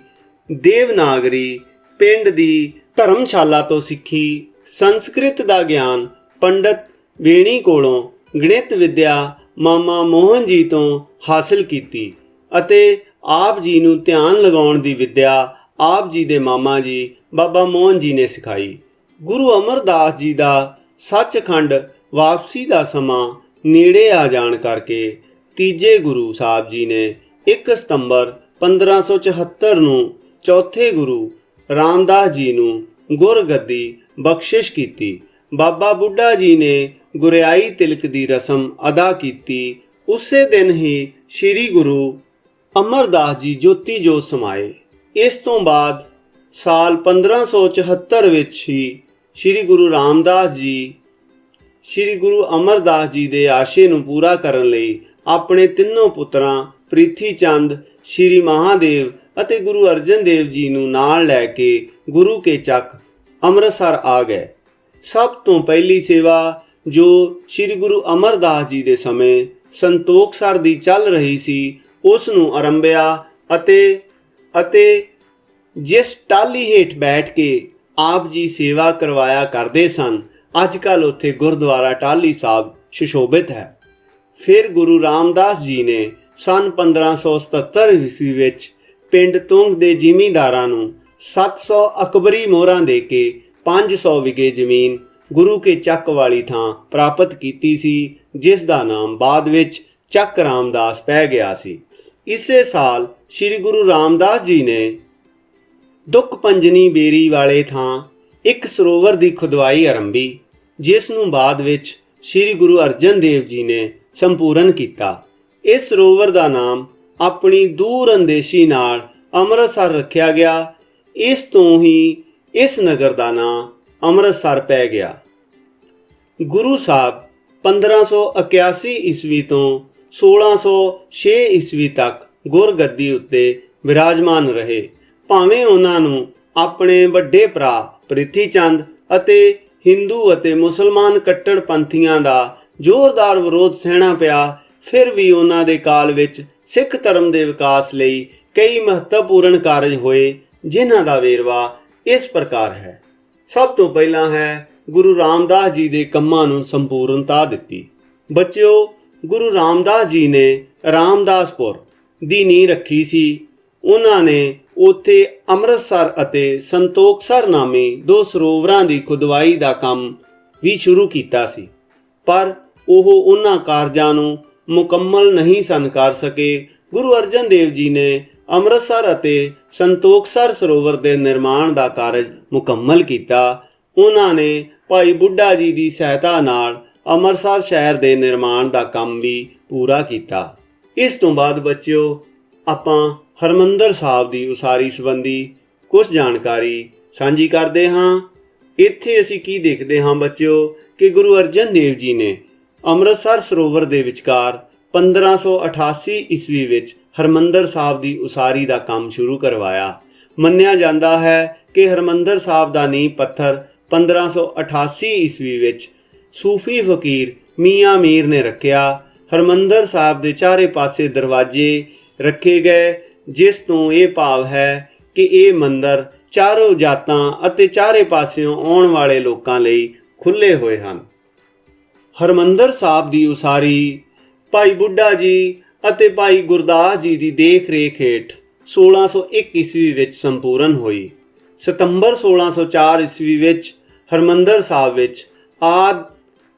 S1: ਦੇਵਨਾਗਰੀ ਪਿੰਡ ਦੀ ਧਰਮਸ਼ਾਲਾ ਤੋਂ ਸਿੱਖੀ। ਸੰਸਕ੍ਰਿਤ ਦਾ ਗਿਆਨ ਪੰਡਤ ਵੇਣੀ ਕੋਲੋਂ ਗਣਿਤ ਵਿੱਦਿਆ ਮਾਮਾ ਮੋਹਨ ਜੀ ਤੋਂ ਹਾਸਲ ਕੀਤੀ ਅਤੇ ਆਪ ਜੀ ਨੂੰ ਧਿਆਨ ਲਗਾਉਣ ਦੀ ਵਿੱਦਿਆ ਆਪ ਜੀ ਦੇ ਮਾਮਾ ਜੀ ਬਾਬਾ ਮੋਹਨ ਜੀ ਨੇ ਸਿਖਾਈ। ਗੁਰੂ ਅਮਰਦਾਸ ਜੀ ਦਾ ਸੱਚਖੰਡ ਵਾਪਸੀ ਦਾ ਸਮਾਂ ਨੇੜੇ ਆ ਜਾਣ ਕਰਕੇ ਤੀਜੇ ਗੁਰੂ ਸਾਹਿਬ ਜੀ ਨੇ 1 ਸਤੰਬਰ 1574 ਨੂੰ ਚੌਥੇ ਗੁਰੂ ਰਾਮਦਾਸ ਜੀ ਨੂੰ ਗੁਰਗੱਦੀ ਬਖਸ਼ਿਸ਼ ਕੀਤੀ। ਬਾਬਾ ਬੁੱਢਾ ਜੀ ਨੇ ਗੁਰਿਆਈ ਤਿਲਕ ਦੀ ਰਸਮ ਅਦਾ ਕੀਤੀ। ਉਸੇ ਦਿਨ ਹੀ ਸ੍ਰੀ ਗੁਰੂ ਅਮਰਦਾਸ ਜੀ ਜੋਤੀ ਜੋਤ ਸਮਾਏ। ਇਸ ਤੋਂ ਬਾਅਦ ਸਾਲ 1574 ਵਿੱਚ ਹੀ ਸ੍ਰੀ ਗੁਰੂ ਰਾਮਦਾਸ ਜੀ ਸ੍ਰੀ ਗੁਰੂ ਅਮਰਦਾਸ ਜੀ ਦੇ ਆਸ਼ੇ ਨੂੰ ਪੂਰਾ ਕਰਨ ਲਈ ਆਪਣੇ ਤਿੰਨੋਂ ਪੁੱਤਰਾਂ ਪ੍ਰਿਥੀ ਚੰਦ, ਸ੍ਰੀ ਮਹਾਦੇਵ ਅਤੇ ਗੁਰੂ ਅਰਜਨ ਦੇਵ ਜੀ ਨੂੰ ਨਾਲ ਲੈ ਕੇ ਗੁਰੂ ਕੇ ਚੱਕ ਅੰਮ੍ਰਿਤਸਰ ਆ ਗਏ। ਸਭ ਤੋਂ ਪਹਿਲੀ ਸੇਵਾ ਜੋ ਸ੍ਰੀ ਗੁਰੂ ਅਮਰਦਾਸ ਜੀ ਦੇ ਸਮੇਂ ਸੰਤੋਖਸਰ ਦੀ ਚੱਲ ਰਹੀ ਸੀ ਉਸ ਨੂੰ ਆਰੰਭਿਆ ਅਤੇ ਜਿਸ ਟਾਹਲੀ ਹੇਠ ਬੈਠ ਕੇ ਆਪ ਜੀ ਸੇਵਾ ਕਰਵਾਇਆ ਕਰਦੇ ਸਨ, ਅੱਜ ਕੱਲ੍ਹ ਉੱਥੇ ਗੁਰਦੁਆਰਾ ਟਾਹਲੀ ਸਾਹਿਬ ਸੁਸ਼ੋਭਿਤ ਹੈ। ਫਿਰ ਗੁਰੂ ਰਾਮਦਾਸ ਜੀ ਨੇ ਸੰਨ 1577 ਈਸਵੀ ਵਿੱਚ ਪਿੰਡ ਤੁੰਗ ਦੇ ਜ਼ਿਮੀਂਦਾਰਾਂ ਨੂੰ 700 ਅਕਬਰੀ ਮੋਹਰਾਂ ਦੇ ਕੇ 500 ਵਿਗੇ ਜ਼ਮੀਨ ਗੁਰੂ ਕੇ ਚੱਕ ਵਾਲੀ ਥਾਂ ਪ੍ਰਾਪਤ ਕੀਤੀ ਸੀ, ਜਿਸ ਦਾ ਨਾਮ ਬਾਅਦ ਵਿੱਚ ਚੱਕ ਰਾਮਦਾਸ ਪੈ ਗਿਆ ਸੀ। ਇਸੇ ਸਾਲ ਸ੍ਰੀ ਗੁਰੂ ਰਾਮਦਾਸ ਜੀ ਨੇ ਦੁੱਖ ਪੰਜਨੀ ਬੇਰੀ ਵਾਲੇ ਥਾਂ ਇੱਕ ਸਰੋਵਰ ਦੀ ਖੁਦਵਾਈ ਆਰੰਭੀ, ਜਿਸ ਨੂੰ ਬਾਅਦ ਵਿੱਚ ਸ੍ਰੀ ਗੁਰੂ ਅਰਜਨ ਦੇਵ ਜੀ ਨੇ ਸੰਪੂਰਨ ਕੀਤਾ। ਇਸ ਸਰੋਵਰ ਦਾ ਨਾਮ ਆਪਣੀ ਦੂਰ ਅੰਦੇਸ਼ੀ ਨਾਲ ਅੰਮ੍ਰਿਤਸਰ ਰੱਖਿਆ ਗਿਆ। ਇਸ ਤੋਂ ਹੀ ਇਸ ਨਗਰ ਦਾ ਨਾਮ ਅੰਮ੍ਰਿਤਸਰ ਪੈ ਗਿਆ। ਗੁਰੂ ਸਾਹਿਬ 1581 ਈਸਵੀ ਤੋਂ 1606 ਈਸਵੀ ਤੱਕ ਗੁਰਗੱਦੀ ਉੱਤੇ ਵਿਰਾਜਮਾਨ ਰਹੇ। ਭਾਵੇਂ ਉਹਨਾਂ ਨੂੰ ਆਪਣੇ ਵੱਡੇ ਭਰਾ ਪ੍ਰਿਥੀ ਚੰਦ ਅਤੇ ਹਿੰਦੂ ਅਤੇ ਮੁਸਲਮਾਨ ਕੱਟੜਪੰਥੀਆਂ ਦਾ ਜ਼ੋਰਦਾਰ ਵਿਰੋਧ ਸਹਿਣਾ ਪਿਆ, ਫਿਰ ਵੀ ਉਹਨਾਂ ਦੇ ਕਾਲ ਵਿੱਚ ਸਿੱਖ ਧਰਮ ਦੇ ਵਿਕਾਸ ਲਈ ਕਈ ਮਹੱਤਵਪੂਰਨ ਕਾਰਜ ਹੋਏ, ਜਿਨ੍ਹਾਂ ਦਾ ਵੇਰਵਾ ਇਸ ਪ੍ਰਕਾਰ ਹੈ। ਸਭ ਤੋਂ ਪਹਿਲਾਂ ਹੈ ਗੁਰੂ ਰਾਮਦਾਸ ਜੀ ਦੇ ਕੰਮਾਂ ਨੂੰ ਸੰਪੂਰਨਤਾ ਦਿੱਤੀ। ਬੱਚਿਓ, ਗੁਰੂ ਰਾਮਦਾਸ ਜੀ ਨੇ ਰਾਮਦਾਸਪੁਰ ਦੀ ਨੀਂਹ ਰੱਖੀ ਸੀ। ਉਹਨਾਂ ਨੇ ਉੱਥੇ ਅੰਮ੍ਰਿਤਸਰ ਅਤੇ ਸੰਤੋਖਸਰ ਨਾਮੀ 2 ਸਰੋਵਰਾਂ ਦੀ ਖੁਦਵਾਈ ਦਾ ਕੰਮ ਵੀ ਸ਼ੁਰੂ ਕੀਤਾ ਸੀ, ਪਰ ਉਹ ਉਹਨਾਂ ਕਾਰਜਾਂ ਨੂੰ ਮੁਕੰਮਲ ਨਹੀਂ ਸਨ ਕਰ ਸਕੇ। ਗੁਰੂ ਅਰਜਨ ਦੇਵ ਜੀ ਨੇ ਅੰਮ੍ਰਿਤਸਰ ਅਤੇ ਸੰਤੋਖਸਰ ਸਰੋਵਰ ਦੇ ਨਿਰਮਾਣ ਦਾ ਕਾਰਜ ਮੁਕੰਮਲ ਕੀਤਾ। ਉਹਨਾਂ ਨੇ ਭਾਈ ਬੁੱਢਾ ਜੀ ਦੀ ਸਹਾਇਤਾ ਨਾਲ ਅੰਮ੍ਰਿਤਸਰ ਸ਼ਹਿਰ ਦੇ ਨਿਰਮਾਣ ਦਾ ਕੰਮ ਵੀ ਪੂਰਾ ਕੀਤਾ। ਇਸ ਤੋਂ ਬਾਅਦ ਬੱਚਿਓ, ਆਪਾਂ ਹਰਿਮੰਦਰ ਸਾਹਿਬ ਦੀ ਉਸਾਰੀ ਸੰਬੰਧੀ ਕੁਝ ਜਾਣਕਾਰੀ ਸਾਂਝੀ ਕਰਦੇ ਹਾਂ। ਇੱਥੇ ਅਸੀਂ ਕੀ ਦੇਖਦੇ ਹਾਂ ਬੱਚਿਓ ਕਿ ਗੁਰੂ ਅਰਜਨ ਦੇਵ ਜੀ ਨੇ ਅੰਮ੍ਰਿਤਸਰ ਸਰੋਵਰ ਦੇ ਵਿਚਕਾਰ 1588 ਈਸਵੀ ਵਿੱਚ ਹਰਿਮੰਦਰ ਸਾਹਿਬ ਦੀ ਉਸਾਰੀ ਦਾ ਕੰਮ ਸ਼ੁਰੂ ਕਰਵਾਇਆ। ਮੰਨਿਆ ਜਾਂਦਾ ਹੈ ਕਿ ਹਰਿਮੰਦਰ ਸਾਹਿਬ ਦਾ ਨੀਂਹ ਪੱਥਰ 1588 ਈਸਵੀ ਵਿੱਚ ਸੂਫੀ ਫਕੀਰ ਮੀਆਂ ਮੀਰ ਨੇ ਰੱਖਿਆ। ਹਰਿਮੰਦਰ ਸਾਹਿਬ ਦੇ ਚਾਰੇ ਪਾਸੇ ਦਰਵਾਜ਼ੇ ਰੱਖੇ ਗਏ, ਜਿਸ ਤੋਂ ਇਹ ਭਾਵ ਹੈ ਕਿ ਇਹ ਮੰਦਰ ਚਾਰੋਂ ਜਾਤਾਂ ਅਤੇ ਚਾਰੇ ਪਾਸਿਓਂ ਆਉਣ ਵਾਲੇ ਲੋਕਾਂ ਲਈ ਖੁੱਲ੍ਹੇ ਹੋਏ ਹਨ। ਹਰਿਮੰਦਰ ਸਾਹਿਬ ਦੀ ਉਸਾਰੀ ਭਾਈ ਬੁੱਢਾ ਜੀ ਅਤੇ ਭਾਈ ਗੁਰਦਾਸ ਜੀ ਦੀ ਦੇਖ ਰੇਖ ਹੇਠ 1601 ਈਸਵੀ ਵਿੱਚ ਸੰਪੂਰਨ ਹੋਈ। ਸਤੰਬਰ 1604 ਈਸਵੀ ਵਿੱਚ ਹਰਿਮੰਦਰ ਸਾਹਿਬ ਵਿੱਚ ਆਦਿ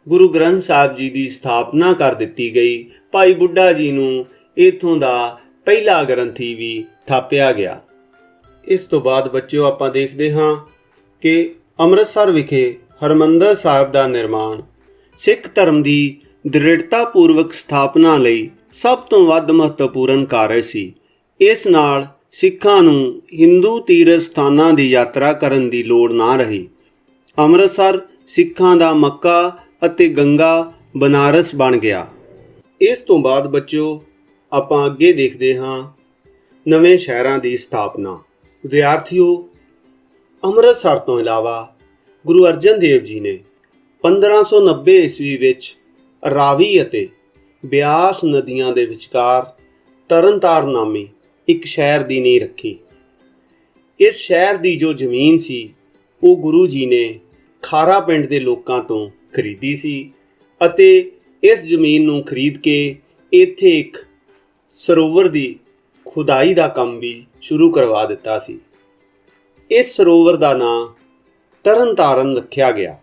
S1: ਗੁਰੂ ਗ੍ਰੰਥ ਸਾਹਿਬ ਜੀ ਦੀ ਸਥਾਪਨਾ ਕਰ ਦਿੱਤੀ ਗਈ। ਭਾਈ ਬੁੱਢਾ ਜੀ ਨੂੰ ਇੱਥੋਂ ਦਾ ਪਹਿਲਾ ਗ੍ਰੰਥੀ ਵੀ ਥਾਪਿਆ ਗਿਆ। ਇਸ ਤੋਂ ਬਾਅਦ ਬੱਚਿਓ ਆਪਾਂ ਦੇਖਦੇ ਹਾਂ ਕਿ ਅੰਮ੍ਰਿਤਸਰ ਵਿਖੇ ਹਰਿਮੰਦਰ ਸਾਹਿਬ ਦਾ ਨਿਰਮਾਣ ਸਿੱਖ ਧਰਮ ਦੀ ਦ੍ਰਿੜਤਾਪੂਰਵਕ ਸਥਾਪਨਾ ਲਈ ਸਭ ਤੋਂ ਵੱਧ ਮਹੱਤਵਪੂਰਨ ਕਾਰਜ ਸੀ। ਇਸ ਨਾਲ ਸਿੱਖਾਂ ਨੂੰ ਹਿੰਦੂ ਤੀਰਥ ਸਥਾਨਾਂ ਦੀ ਯਾਤਰਾ ਕਰਨ ਦੀ ਲੋੜ ਨਾ ਰਹੀ। ਅੰਮ੍ਰਿਤਸਰ ਸਿੱਖਾਂ ਦਾ ਮੱਕਾ ਅਤੇ ਗੰਗਾ ਬਨਾਰਸ ਬਣ ਗਿਆ। ਇਸ ਤੋਂ ਬਾਅਦ ਬੱਚਿਓ ਆਪਾਂ ਅੱਗੇ ਦੇਖਦੇ ਹਾਂ ਨਵੇਂ ਸ਼ਹਿਰਾਂ ਦੀ ਸਥਾਪਨਾ। ਵਿਦਿਆਰਥੀਓ, ਅੰਮ੍ਰਿਤਸਰ ਤੋਂ ਇਲਾਵਾ ਗੁਰੂ ਅਰਜਨ ਦੇਵ ਜੀ ਨੇ 1590 ਈਸਵੀ ਵਿੱਚ ਰਾਵੀ ਅਤੇ ਬਿਆਸ ਨਦੀਆਂ ਦੇ ਵਿਚਕਾਰ ਤਰਨਤਾਰਨ ਨਾਮੀ ਇੱਕ ਸ਼ਹਿਰ ਦੀ ਨੀਂਹ ਰੱਖੀ। ਇਸ ਸ਼ਹਿਰ ਦੀ ਜੋ ਜ਼ਮੀਨ ਸੀ ਉਹ ਗੁਰੂ ਜੀ ਨੇ ਖਾਰਾ ਪਿੰਡ ਦੇ ਲੋਕਾਂ ਤੋਂ ਖਰੀਦੀ ਸੀ ਅਤੇ ਇਸ ਜ਼ਮੀਨ ਨੂੰ ਖਰੀਦ ਕੇ ਇੱਥੇ ਇੱਕ ਸਰੋਵਰ ਦੀ ਖੁਦਾਈ ਦਾ ਕੰਮ ਵੀ ਸ਼ੁਰੂ ਕਰਵਾ ਦਿੱਤਾ ਸੀ। ਇਸ ਸਰੋਵਰ ਦਾ ਨਾਂ ਤਰਨਤਾਰਨ ਰੱਖਿਆ ਗਿਆ,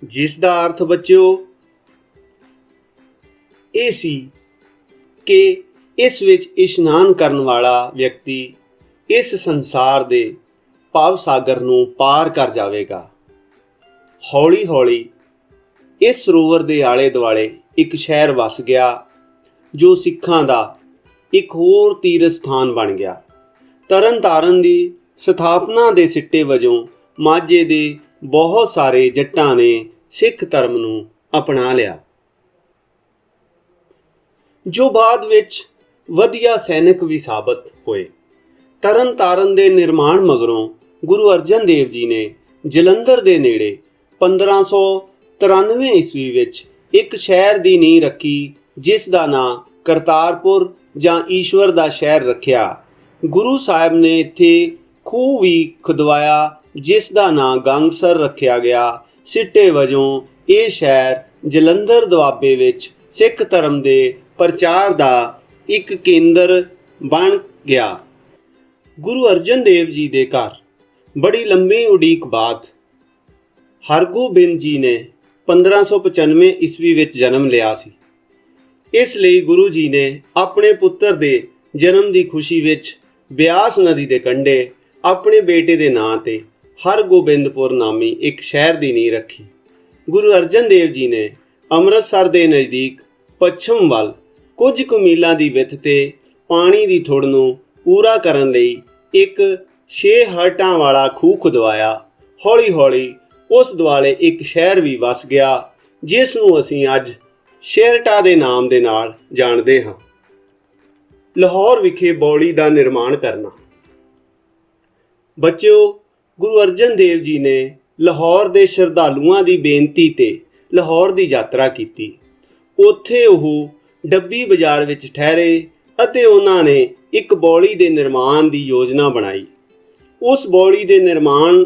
S1: ਜਿਸ ਦਾ ਅਰਥ ਬੱਚਿਓ ਇਹ ਸੀ ਕਿ ਇਸ ਵਿੱਚ ਇਸ਼ਨਾਨ ਕਰਨ ਵਾਲਾ ਵਿਅਕਤੀ ਇਸ ਸੰਸਾਰ ਦੇ ਭਵ ਸਾਗਰ ਨੂੰ ਪਾਰ ਕਰ ਜਾਵੇਗਾ। ਹੌਲੀ ਹੌਲੀ ਇਸ ਸਰੋਵਰ ਦੇ ਆਲੇ ਦੁਆਲੇ ਇੱਕ ਸ਼ਹਿਰ ਵਸ ਗਿਆ, ਜੋ ਸਿੱਖਾਂ ਦਾ ਇੱਕ ਹੋਰ ਤੀਰਥ ਸਥਾਨ ਬਣ ਗਿਆ। ਤਰਨਤਾਰਨ ਦੀ ਸਥਾਪਨਾ ਦੇ ਸਿੱਟੇ ਵਜੋਂ ਮਾਝੇ ਦੇ ਬਹੁਤ ਸਾਰੇ ਜੱਟਾਂ ਨੇ ਸਿੱਖ ਧਰਮ ਨੂੰ ਅਪਣਾ ਲਿਆ, ਜੋ ਬਾਅਦ ਵਿੱਚ ਵਧੀਆ ਸੈਨਿਕ ਵੀ ਸਾਬਤ ਹੋਏ। ਤਰਨਤਾਰਨ ਦੇ ਨਿਰਮਾਣ ਮਗਰੋਂ ਗੁਰੂ ਅਰਜਨ ਦੇਵ ਜੀ ਨੇ ਜਲੰਧਰ ਦੇ ਨੇੜੇ 1593 ਈਸਵੀ ਵਿੱਚ ਇੱਕ ਸ਼ਹਿਰ ਦੀ ਨੀਂਹ ਰੱਖੀ, ਜਿਸ ਦਾ ਨਾਂ ਕਰਤਾਰਪੁਰ ਜਾਂ ਈਸ਼ਵਰ ਦਾ ਸ਼ਹਿਰ ਰੱਖਿਆ। ਗੁਰੂ ਸਾਹਿਬ ਨੇ ਇੱਥੇ ਖੂਹ ਵੀ ਖੁਦਵਾਇਆ, ਜਿਸ ਦਾ ਨਾਂ ਗੰਗਸਰ ਰੱਖਿਆ ਗਿਆ। ਸਿੱਟੇ ਵਜੋਂ ਇਹ ਸ਼ਹਿਰ ਜਲੰਧਰ ਦੁਆਬੇ ਵਿੱਚ ਸਿੱਖ ਧਰਮ ਦੇ ਪ੍ਰਚਾਰ ਦਾ ਇੱਕ ਕੇਂਦਰ ਬਣ ਗਿਆ। ਗੁਰੂ ਅਰਜਨ ਦੇਵ ਜੀ ਦੇ ਘਰ ਬੜੀ ਲੰਬੀ ਉਡੀਕ ਬਾਅਦ ਹਰਗੋਬਿੰਦ ਜੀ ਨੇ 1595 ਈਸਵੀ ਵਿੱਚ ਜਨਮ ਲਿਆ ਸੀ। ਇਸ ਲਈ ਗੁਰੂ ਜੀ ਨੇ ਆਪਣੇ ਪੁੱਤਰ ਦੇ ਜਨਮ ਦੀ ਖੁਸ਼ੀ ਵਿੱਚ ਬਿਆਸ ਨਦੀ ਦੇ ਕੰਢੇ ਆਪਣੇ ਬੇਟੇ ਦੇ ਨਾਂ ਤੇ ਹਰਗੋਬਿੰਦਪੁਰ ਨਾਮੀ ਇੱਕ ਸ਼ਹਿਰ ਦੀ ਨੀਂਹ ਰੱਖੀ। ਗੁਰੂ ਅਰਜਨ ਦੇਵ ਜੀ ਨੇ ਅੰਮ੍ਰਿਤਸਰ ਦੇ ਨਜ਼ਦੀਕ ਪੱਛਮ ਵੱਲ ਕੁਝ ਕੁ ਮੀਲਾਂ ਦੀ ਵਿੱਥ ਤੇ ਪਾਣੀ ਦੀ ਥੁੜ ਨੂੰ ਪੂਰਾ ਕਰਨ ਲਈ ਇੱਕ 6 ਹਰਟਾਂ ਵਾਲਾ ਖੂਹ ਖੁਦਵਾਇਆ। ਹੌਲੀ ਹੌਲੀ ਉਸ ਦੁਆਲੇ ਇੱਕ ਸ਼ਹਿਰ ਵੀ ਵਸ ਗਿਆ, ਜਿਸ ਨੂੰ ਅਸੀਂ ਅੱਜ ਛੇਹਰਟਾ ਦੇ ਨਾਮ ਦੇ ਨਾਲ ਜਾਣਦੇ ਹਾਂ। ਲਾਹੌਰ ਵਿਖੇ ਬੌਲੀ ਦਾ ਨਿਰਮਾਣ ਕਰਨਾ। ਬੱਚਿਓ, ਗੁਰੂ ਅਰਜਨ ਦੇਵ ਜੀ ਨੇ ਲਾਹੌਰ ਦੇ ਸ਼ਰਧਾਲੂਆਂ ਦੀ ਬੇਨਤੀ ਤੇ ਲਾਹੌਰ ਦੀ ਯਾਤਰਾ ਕੀਤੀ। ਉੱਥੇ ਉਹ ਡੱਬੀ ਬਾਜ਼ਾਰ ਵਿੱਚ ਠਹਿਰੇ ਅਤੇ ਉਹਨਾਂ ਨੇ ਇੱਕ ਬੌਲੀ ਦੇ ਨਿਰਮਾਣ ਦੀ ਯੋਜਨਾ ਬਣਾਈ। ਉਸ ਬੌਲੀ ਦੇ ਨਿਰਮਾਣ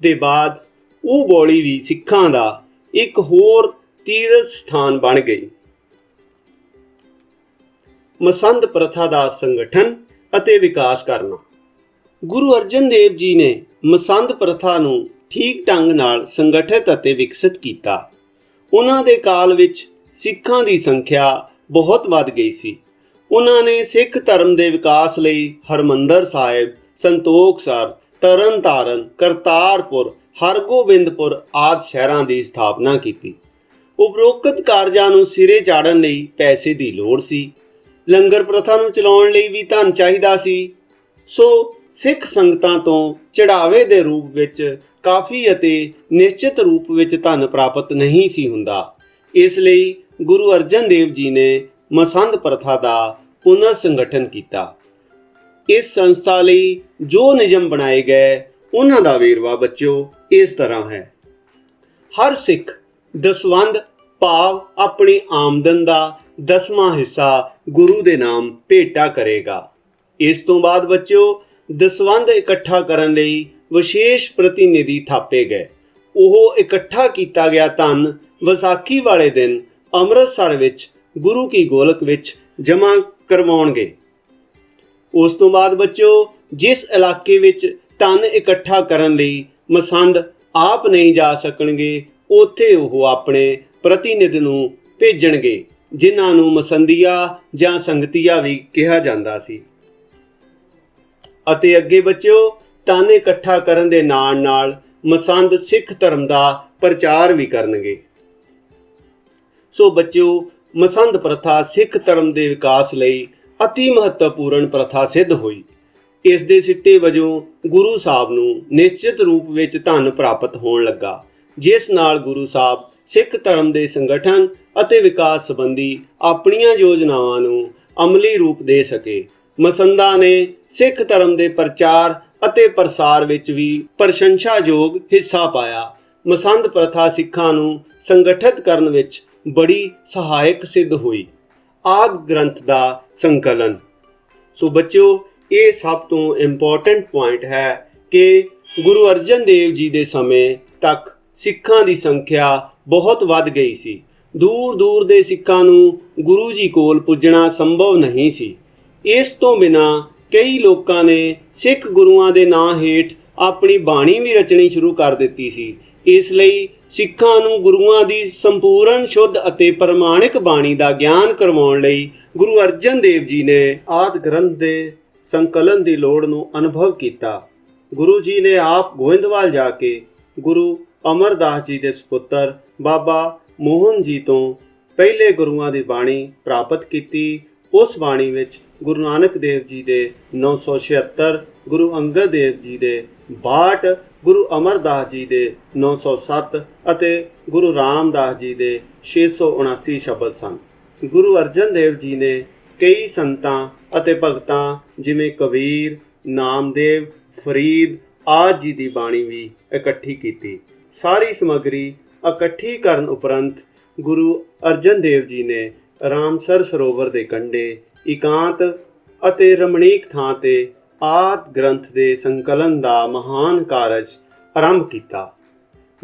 S1: ਦੇ ਬਾਅਦ ਉਹ ਬੌਲੀ ਵੀ ਸਿੱਖਾਂ ਦਾ ਇੱਕ ਹੋਰ ਤੀਰਥ ਸਥਾਨ ਬਣ ਗਈ। ਮਸੰਦ ਪ੍ਰਥਾ ਦਾ ਸੰਗਠਨ ਅਤੇ ਵਿਕਾਸ ਕਰਨਾ। ਗੁਰੂ ਅਰਜਨ ਦੇਵ ਜੀ ਨੇ ਮਸੰਦ ਪ੍ਰਥਾ ਨੂੰ ਠੀਕ ਢੰਗ ਨਾਲ ਸੰਗਠਿਤ ਅਤੇ ਵਿਕਸਿਤ ਕੀਤਾ। ਉਹਨਾਂ ਦੇ ਕਾਲ ਵਿੱਚ ਸਿੱਖਾਂ ਦੀ ਸੰਖਿਆ ਬਹੁਤ ਵੱਧ ਗਈ ਸੀ। ਉਹਨਾਂ ਨੇ ਸਿੱਖ ਧਰਮ ਦੇ ਵਿਕਾਸ ਲਈ ਹਰਿਮੰਦਰ ਸਾਹਿਬ, ਸੰਤੋਖਸਰ, ਤਰਨਤਾਰਨ, ਕਰਤਾਰਪੁਰ, ਹਰਗੋਬਿੰਦਪੁਰ ਆਦਿ ਸ਼ਹਿਰਾਂ ਦੀ ਸਥਾਪਨਾ ਕੀਤੀ। ਉਪਰੋਕਤ ਕਾਰਜਾਂ ਨੂੰ ਸਿਰੇ ਚਾੜਨ ਲਈ ਪੈਸੇ ਦੀ ਲੋੜ ਸੀ। ਲੰਗਰ ਪ੍ਰਥਾ ਨੂੰ ਚਲਾਉਣ ਲਈ ਵੀ ਧਨ ਚਾਹੀਦਾ ਸੀ। ਸੋ ਸਿੱਖ ਸੰਗਤਾਂ ਤੋਂ ਚੜਾਵੇ ਦੇ ਰੂਪ ਵਿੱਚ ਕਾਫੀ ਅਤੇ ਨਿਸ਼ਚਿਤ ਰੂਪ ਵਿੱਚ ਧਨ ਪ੍ਰਾਪਤ ਨਹੀਂ ਸੀ ਹੁੰਦਾ। ਇਸ ਲਈ ਗੁਰੂ ਅਰਜਨ ਦੇਵ ਜੀ ਨੇ ਮਸੰਦ ਪ੍ਰਥਾ ਦਾ ਪੁਨਰ ਸੰਗਠਨ ਕੀਤਾ। ਇਸ ਸੰਸਥਾ ਲਈ ਜੋ ਨਿਯਮ ਬਣਾਏ ਗਏ, ਉਹਨਾਂ ਦਾ ਵੇਰਵਾ ਬੱਚਿਓ ਇਸ ਤਰ੍ਹਾਂ ਹੈ। ਹਰ ਸਿੱਖ ਦਸਵੰਧ ਭਾਵ ਆਪਣੀ ਆਮਦਨ ਦਾ 10ਵਾਂ ਹਿੱਸਾ ਗੁਰੂ ਦੇ ਨਾਮ ਭੇਟਾ ਕਰੇਗਾ। ਇਸ ਤੋਂ ਬਾਅਦ ਬੱਚਿਓ ਦਸਵੰਧ ਇਕੱਠਾ ਕਰਨ ਲਈ ਵਿਸ਼ੇਸ਼ ਪ੍ਰਤੀਨਿਧੀ ਥਾਪੇ ਗਏ। ਉਹ ਇਕੱਠਾ ਕੀਤਾ ਗਿਆ ਧਨ ਵਿਸਾਖੀ ਵਾਲੇ ਦਿਨ ਅੰਮ੍ਰਿਤਸਰ ਵਿੱਚ ਗੁਰੂ ਕੀ ਗੋਲਕ ਵਿੱਚ ਜਮ੍ਹਾਂ ਕਰਵਾਉਣਗੇ। ਉਸ ਤੋਂ ਬਾਅਦ ਬੱਚਿਓ, ਜਿਸ ਇਲਾਕੇ ਵਿੱਚ ਧਨ ਇਕੱਠਾ ਕਰਨ ਲਈ ਮਸੰਦ ਆਪ ਨਹੀਂ ਜਾ ਸਕਣਗੇ, ਉੱਥੇ ਉਹ ਆਪਣੇ ਪ੍ਰਤੀਨਿਧ ਨੂੰ ਭੇਜਣਗੇ, ਜਿਨ੍ਹਾਂ ਨੂੰ ਮਸੰਦੀਆ ਜਾਂ ਸੰਗਤੀਆ ਵੀ ਕਿਹਾ ਜਾਂਦਾ ਸੀ। ਅਤੇ ਅੱਗੇ ਬੱਚਿਓ, ਧਨ ਇਕੱਠਾ ਕਰਨ ਦੇ ਨਾਲ ਨਾਲ ਮਸੰਦ ਸਿੱਖ ਧਰਮ ਦਾ ਪ੍ਰਚਾਰ ਵੀ ਕਰਨਗੇ। ਸੋ ਬੱਚਿਓ, ਮਸੰਦ ਪ੍ਰਥਾ ਸਿੱਖ ਧਰਮ ਦੇ ਵਿਕਾਸ ਲਈ ਅਤੀ ਮਹੱਤਵਪੂਰਨ ਪ੍ਰਥਾ ਸਿੱਧ ਹੋਈ। ਇਸ ਦੇ ਸਿੱਟੇ ਵਜੋਂ ਗੁਰੂ ਸਾਹਿਬ ਨੂੰ ਨਿਸ਼ਚਿਤ ਰੂਪ ਵਿੱਚ ਧਨ ਪ੍ਰਾਪਤ ਹੋਣ ਲੱਗਾ, ਜਿਸ ਨਾਲ ਗੁਰੂ ਸਾਹਿਬ ਸਿੱਖ ਧਰਮ ਦੇ ਸੰਗਠਨ ਅਤੇ ਵਿਕਾਸ ਸੰਬੰਧੀ ਆਪਣੀਆਂ ਯੋਜਨਾਵਾਂ ਨੂੰ ਅਮਲੀ ਰੂਪ ਦੇ ਸਕੇ। ਮਸੰਦਾਂ ਨੇ ਸਿੱਖ ਧਰਮ ਦੇ ਪ੍ਰਚਾਰ ਅਤੇ ਪ੍ਰਸਾਰ ਵਿੱਚ ਵੀ ਪ੍ਰਸ਼ੰਸਾਯੋਗ ਹਿੱਸਾ ਪਾਇਆ। ਮਸੰਦ ਪ੍ਰਥਾ ਸਿੱਖਾਂ ਨੂੰ ਸੰਗਠਿਤ ਕਰਨ ਵਿੱਚ ਬੜੀ ਸਹਾਇਕ ਸਿੱਧ ਹੋਈ। ਆਦਿ ਗ੍ਰੰਥ ਦਾ ਸੰਕਲਨ। ਸੋ ਬੱਚਿਓ, ਇਹ ਸਭ ਤੋਂ ਇੰਪੋਰਟੈਂਟ ਪੁਆਇੰਟ ਹੈ ਕਿ ਗੁਰੂ ਅਰਜਨ ਦੇਵ ਜੀ ਦੇ ਸਮੇਂ ਤੱਕ ਸਿੱਖਾਂ ਦੀ ਸੰਖਿਆ ਬਹੁਤ ਵੱਧ ਗਈ ਸੀ। ਦੂਰ ਦੂਰ ਦੇ ਸਿੱਖਾਂ ਨੂੰ ਗੁਰੂ ਜੀ ਕੋਲ ਪੁੱਜਣਾ ਸੰਭਵ ਨਹੀਂ ਸੀ। ਇਸ ਤੋਂ ਬਿਨਾਂ ਕਈ ਲੋਕਾਂ ਨੇ ਸਿੱਖ ਗੁਰੂਆਂ ਦੇ ਨਾਂ ਹੇਠ ਆਪਣੀ ਬਾਣੀ ਵੀ ਰਚਣੀ ਸ਼ੁਰੂ ਕਰ ਦਿੱਤੀ ਸੀ। ਇਸ ਲਈ ਸਿੱਖਾਂ ਨੂੰ ਗੁਰੂਆਂ ਦੀ ਸੰਪੂਰਨ ਸ਼ੁੱਧ ਅਤੇ ਪ੍ਰਮਾਣਿਕ ਬਾਣੀ ਦਾ ਗਿਆਨ ਕਰਵਾਉਣ ਲਈ ਗੁਰੂ ਅਰਜਨ ਦੇਵ ਜੀ ਨੇ ਆਦਿ ਗ੍ਰੰਥ ਦੇ ਸੰਕਲਨ ਦੀ ਲੋੜ ਨੂੰ ਅਨੁਭਵ ਕੀਤਾ। ਗੁਰੂ ਜੀ ਨੇ ਆਪ ਗੋਇੰਦਵਾਲ ਜਾ ਕੇ ਗੁਰੂ ਅਮਰਦਾਸ ਜੀ ਦੇ ਸੁਪੁੱਤਰ ਬਾਬਾ ਮੋਹਨ ਜੀ ਤੋਂ ਪਹਿਲੇ ਗੁਰੂਆਂ ਦੀ ਬਾਣੀ ਪ੍ਰਾਪਤ ਕੀਤੀ। ਉਸ ਬਾਣੀ ਵਿੱਚ ਗੁਰੂ ਨਾਨਕ ਦੇਵ ਜੀ ਦੇ 976, ਗੁਰੂ ਅੰਗਦ ਦੇਵ ਜੀ ਦੇ 62, ਗੁਰੂ ਅਮਰਦਾਸ ਜੀ ਦੇ 907 ਅਤੇ ਗੁਰੂ ਰਾਮਦਾਸ ਜੀ ਦੇ 679 ਸ਼ਬਦ ਸਨ। ਗੁਰੂ ਅਰਜਨ ਦੇਵ ਜੀ ਨੇ ਕਈ ਸੰਤਾਂ ਅਤੇ ਭਗਤਾਂ ਜਿਵੇਂ ਕਬੀਰ, ਨਾਮਦੇਵ, ਫਰੀਦ ਆਦਿ ਜੀ ਦੀ ਬਾਣੀ ਵੀ ਇਕੱਠੀ ਕੀਤੀ। ਸਾਰੀ ਸਮੱਗਰੀ ਇਕੱਠੀ ਕਰਨ ਉਪਰੰਤ ਗੁਰੂ ਅਰਜਨ ਦੇਵ ਜੀ ਨੇ ਰਾਮਸਰ ਸਰੋਵਰ ਦੇ ਕੰਢੇ ਇਕਾਂਤ ਅਤੇ ਰਮਣੀਕ ਥਾਂ ਤੇ ਆਦਿ ਗ੍ਰੰਥ ਦੇ ਸੰਕਲਨ ਦਾ ਮਹਾਨ ਕਾਰਜ ਆਰੰਭ ਕੀਤਾ।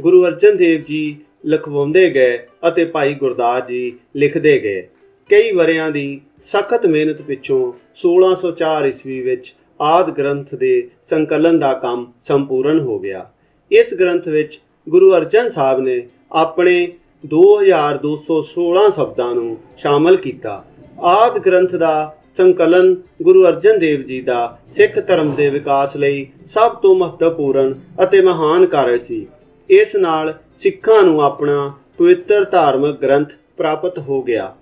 S1: ਗੁਰੂ ਅਰਜਨ ਦੇਵ ਜੀ ਲਿਖਵਾਉਂਦੇ ਗਏ ਅਤੇ ਭਾਈ ਗੁਰਦਾਸ ਜੀ ਲਿਖਦੇ ਗਏ। ਕਈ ਵਰ੍ਹਿਆਂ ਦੀ ਸਖਤ ਮਿਹਨਤ ਪਿੱਛੋਂ 1604 ਈਸਵੀ ਵਿੱਚ ਆਦਿ ਗ੍ਰੰਥ ਦੇ ਸੰਕਲਨ ਦਾ ਕੰਮ ਸੰਪੂਰਨ ਹੋ ਗਿਆ। ਇਸ ਗ੍ਰੰਥ ਵਿੱਚ ਗੁਰੂ ਅਰਜਨ ਸਾਹਿਬ ਨੇ ਆਪਣੇ 2216 ਸ਼ਬਦਾਂ ਨੂੰ ਸ਼ਾਮਲ ਕੀਤਾ। ਆਦਿ ਗ੍ਰੰਥ ਦਾ ਸੰਕਲਨ ਗੁਰੂ ਅਰਜਨ ਦੇਵ ਜੀ ਦਾ ਸਿੱਖ ਧਰਮ ਦੇ ਵਿਕਾਸ ਲਈ ਸਭ ਤੋਂ ਮਹੱਤਵਪੂਰਨ ਅਤੇ ਮਹਾਨ ਕਾਰਜ ਸੀ। ਇਸ ਨਾਲ ਸਿੱਖਾਂ ਨੂੰ ਆਪਣਾ ਪਵਿੱਤਰ ਧਾਰਮਿਕ ਗ੍ਰੰਥ ਪ੍ਰਾਪਤ ਹੋ ਗਿਆ।